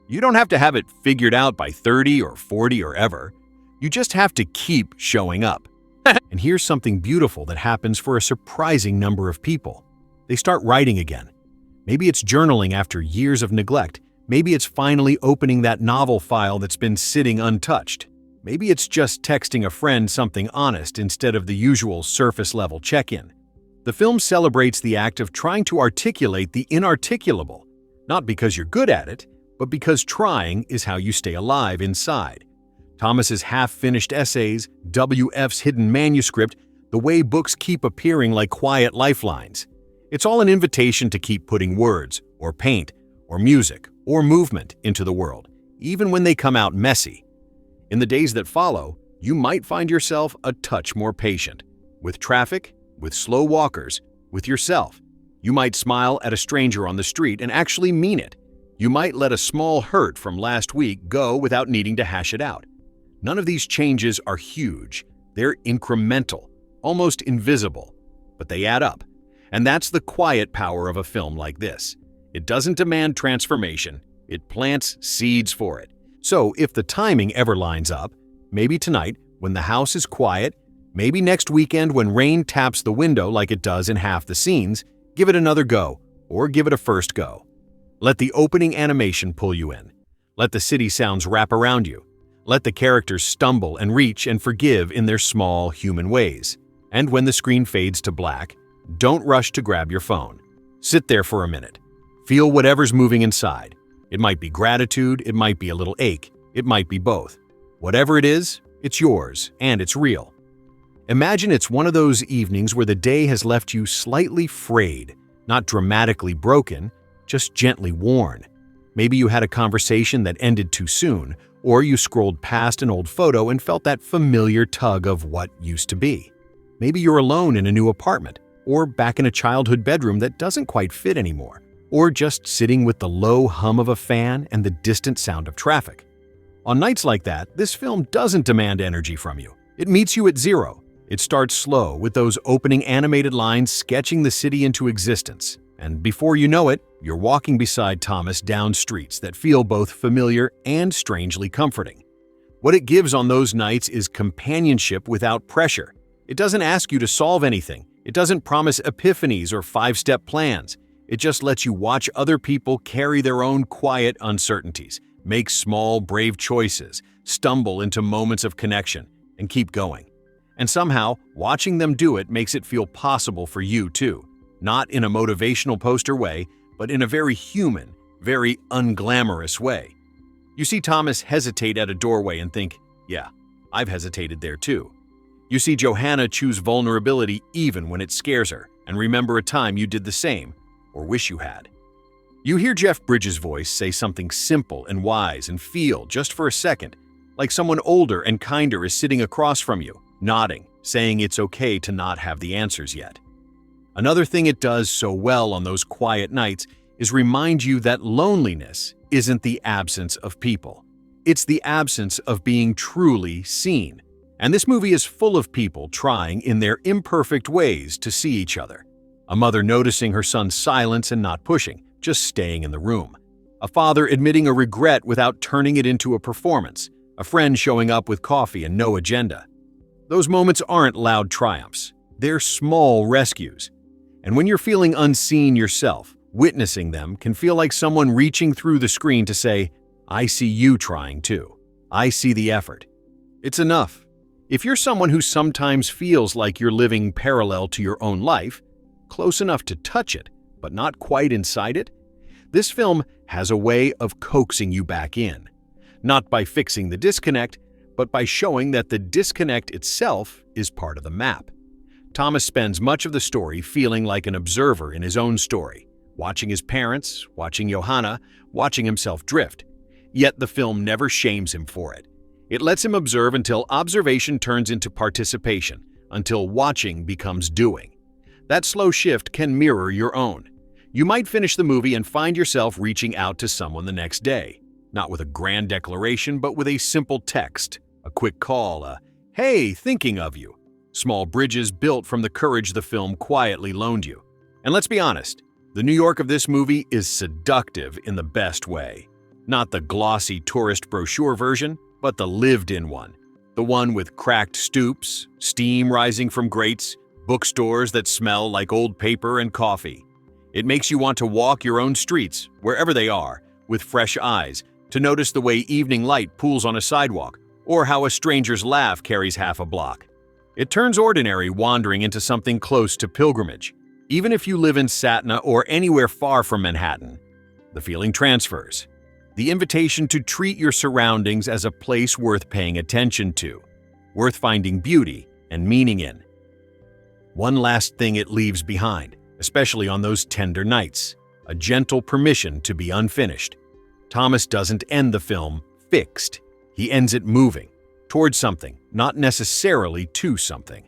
You don't have to have it figured out by 30 or 40 or ever. You just have to keep showing up. And here's something beautiful that happens for a surprising number of people. They start writing again. Maybe it's journaling after years of neglect. Maybe it's finally opening that novel file that's been sitting untouched. Maybe it's just texting a friend something honest instead of the usual surface-level check-in. The film celebrates the act of trying to articulate the inarticulable, not because you're good at it, but because trying is how you stay alive inside. Thomas's half-finished essays, W.F.'s hidden manuscript, the way books keep appearing like quiet lifelines. It's all an invitation to keep putting words, or paint, or music, or movement into the world, even when they come out messy. In the days that follow, you might find yourself a touch more patient. With traffic, with slow walkers, with yourself. You might smile at a stranger on the street and actually mean it. You might let a small hurt from last week go without needing to hash it out. None of these changes are huge. They're incremental, almost invisible, but they add up. And that's the quiet power of a film like this. It doesn't demand transformation. It plants seeds for it. So if the timing ever lines up, maybe tonight when the house is quiet, maybe next weekend when rain taps the window like it does in half the scenes, give it another go, or give it a first go. Let the opening animation pull you in. Let the city sounds wrap around you. Let the characters stumble and reach and forgive in their small, human ways. And when the screen fades to black, don't rush to grab your phone. Sit there for a minute. Feel whatever's moving inside. It might be gratitude, it might be a little ache, it might be both. Whatever it is, it's yours, and it's real. Imagine it's one of those evenings where the day has left you slightly frayed, not dramatically broken, just gently worn. Maybe you had a conversation that ended too soon, or you scrolled past an old photo and felt that familiar tug of what used to be. Maybe you're alone in a new apartment, or back in a childhood bedroom that doesn't quite fit anymore, or just sitting with the low hum of a fan and the distant sound of traffic. On nights like that, this film doesn't demand energy from you. It meets you at zero. It starts slow with those opening animated lines sketching the city into existence. And before you know it, you're walking beside Thomas down streets that feel both familiar and strangely comforting. What it gives on those nights is companionship without pressure. It doesn't ask you to solve anything. It doesn't promise epiphanies or five-step plans. It just lets you watch other people carry their own quiet uncertainties, make small, brave choices, stumble into moments of connection, and keep going. And somehow, watching them do it makes it feel possible for you too. Not in a motivational poster way, but in a very human, very unglamorous way. You see Thomas hesitate at a doorway and think, yeah, I've hesitated there too. You see Johanna choose vulnerability even when it scares her, and remember a time you did the same, or wish you had. You hear Jeff Bridges' voice say something simple and wise and feel, just for a second, like someone older and kinder is sitting across from you, nodding, saying it's okay to not have the answers yet. Another thing it does so well on those quiet nights is remind you that loneliness isn't the absence of people. It's the absence of being truly seen. And this movie is full of people trying in their imperfect ways to see each other. A mother noticing her son's silence and not pushing, just staying in the room. A father admitting a regret without turning it into a performance. A friend showing up with coffee and no agenda. Those moments aren't loud triumphs. They're small rescues. And when you're feeling unseen yourself, witnessing them can feel like someone reaching through the screen to say, I see you trying too. I see the effort. It's enough. If you're someone who sometimes feels like you're living parallel to your own life, close enough to touch it, but not quite inside it, this film has a way of coaxing you back in. Not by fixing the disconnect, but by showing that the disconnect itself is part of the map. Thomas spends much of the story feeling like an observer in his own story, watching his parents, watching Johanna, watching himself drift. Yet the film never shames him for it. It lets him observe until observation turns into participation, until watching becomes doing. That slow shift can mirror your own. You might finish the movie and find yourself reaching out to someone the next day, not with a grand declaration, but with a simple text, a quick call, a "Hey, thinking of you." Small bridges built from the courage the film quietly loaned you. And let's be honest, the New York of this movie is seductive in the best way. Not the glossy tourist brochure version, but the lived-in one. The one with cracked stoops, steam rising from grates, bookstores that smell like old paper and coffee. It makes you want to walk your own streets, wherever they are, with fresh eyes, to notice the way evening light pools on a sidewalk, or how a stranger's laugh carries half a block. It turns ordinary wandering into something close to pilgrimage. Even if you live in Satna or anywhere far from Manhattan, the feeling transfers. The invitation to treat your surroundings as a place worth paying attention to, worth finding beauty and meaning in. One last thing it leaves behind, especially on those tender nights, a gentle permission to be unfinished. Thomas doesn't end the film fixed. He ends it moving towards something, not necessarily to something.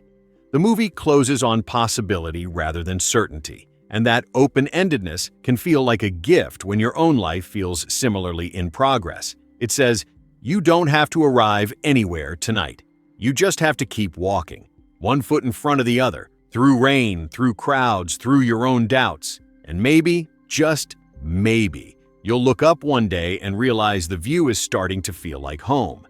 The movie closes on possibility rather than certainty, and that open-endedness can feel like a gift when your own life feels similarly in progress. It says, you don't have to arrive anywhere tonight. You just have to keep walking, one foot in front of the other, through rain, through crowds, through your own doubts. And maybe, just maybe, you'll look up one day and realize the view is starting to feel like home.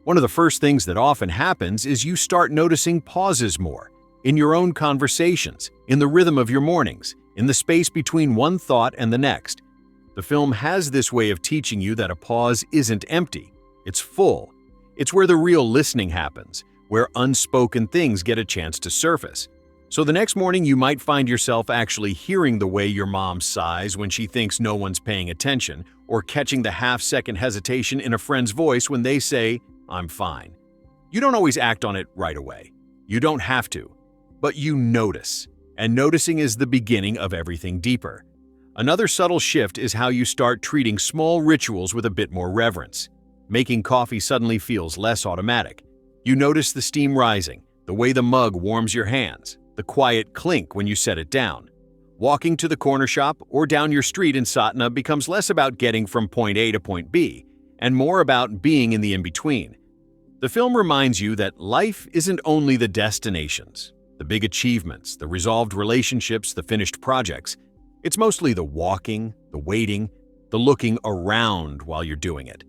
One of the first things that often happens is you start noticing pauses more, in your own conversations, in the rhythm of your mornings, in the space between one thought and the next. The film has this way of teaching you that a pause isn't empty, it's full. It's where the real listening happens, where unspoken things get a chance to surface. So the next morning you might find yourself actually hearing the way your mom sighs when she thinks no one's paying attention, or catching the half-second hesitation in a friend's voice when they say, "I'm fine." You don't always act on it right away. You don't have to. But you notice. And noticing is the beginning of everything deeper. Another subtle shift is how you start treating small rituals with a bit more reverence. Making coffee suddenly feels less automatic. You notice the steam rising, the way the mug warms your hands, the quiet clink when you set it down. Walking to the corner shop or down your street in Satna becomes less about getting from point A to point B, and more about being in the in-between. The film reminds you that life isn't only the destinations, the big achievements, the resolved relationships, the finished projects. It's mostly the walking, the waiting, the looking around while you're doing it.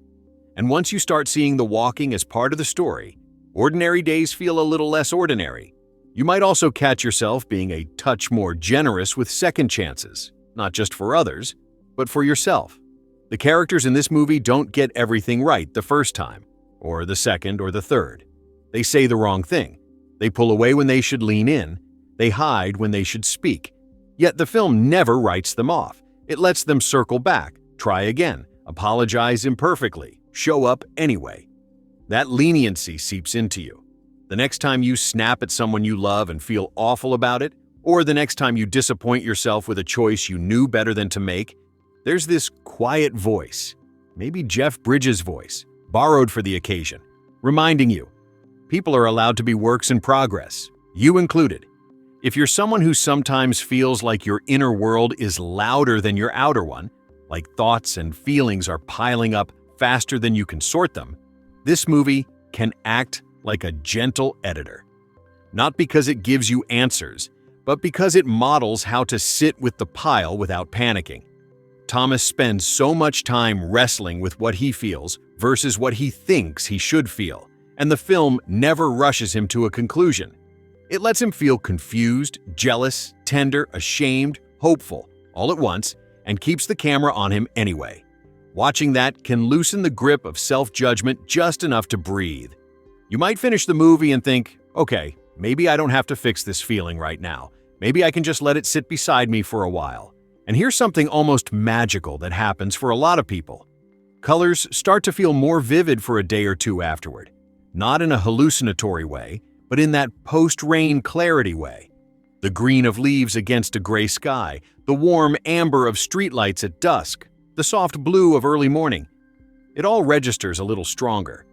And once you start seeing the walking as part of the story, ordinary days feel a little less ordinary. You might also catch yourself being a touch more generous with second chances, not just for others, but for yourself. The characters in this movie don't get everything right the first time, or the second or the third. They say the wrong thing. They pull away when they should lean in. They hide when they should speak. Yet the film never writes them off. It lets them circle back, try again, apologize imperfectly, show up anyway. That leniency seeps into you. The next time you snap at someone you love and feel awful about it, or the next time you disappoint yourself with a choice you knew better than to make, there's this quiet voice, maybe Jeff Bridges' voice, borrowed for the occasion, reminding you, people are allowed to be works in progress, you included. If you're someone who sometimes feels like your inner world is louder than your outer one, like thoughts and feelings are piling up faster than you can sort them, this movie can act like a gentle editor. Not because it gives you answers, but because it models how to sit with the pile without panicking. Thomas spends so much time wrestling with what he feels versus what he thinks he should feel, and the film never rushes him to a conclusion. It lets him feel confused, jealous, tender, ashamed, hopeful, all at once, and keeps the camera on him anyway. Watching that can loosen the grip of self-judgment just enough to breathe. You might finish the movie and think, okay, maybe I don't have to fix this feeling right now. Maybe I can just let it sit beside me for a while. And here's something almost magical that happens for a lot of people. Colors start to feel more vivid for a day or two afterward. Not in a hallucinatory way, but in that post-rain clarity way. The green of leaves against a gray sky, the warm amber of streetlights at dusk, the soft blue of early morning. It all registers a little stronger.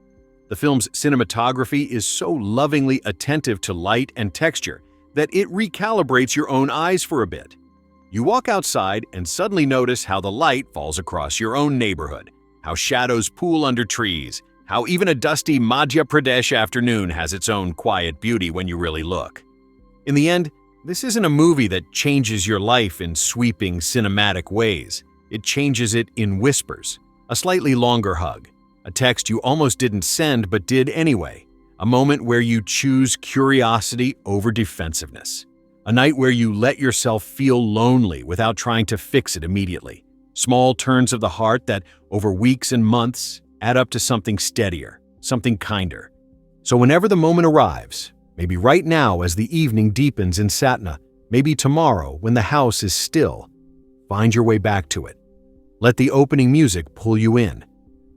The film's cinematography is so lovingly attentive to light and texture that it recalibrates your own eyes for a bit. You walk outside and suddenly notice how the light falls across your own neighborhood, how shadows pool under trees, how even a dusty Madhya Pradesh afternoon has its own quiet beauty when you really look. In the end, this isn't a movie that changes your life in sweeping cinematic ways. It changes it in whispers, a slightly longer hug, a text you almost didn't send but did anyway, a moment where you choose curiosity over defensiveness, a night where you let yourself feel lonely without trying to fix it immediately. Small turns of the heart that, over weeks and months, add up to something steadier, something kinder. So whenever the moment arrives, maybe right now as the evening deepens in Satna, maybe tomorrow when the house is still, find your way back to it. Let the opening music pull you in.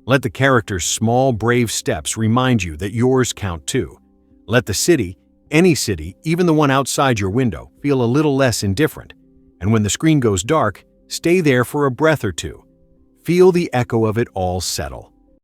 Let the characters' small, brave steps remind you that yours count too. Let the city, any city, even the one outside your window, feel a little less indifferent. And when the screen goes dark, stay there for a breath or two. Feel the echo of it all settle.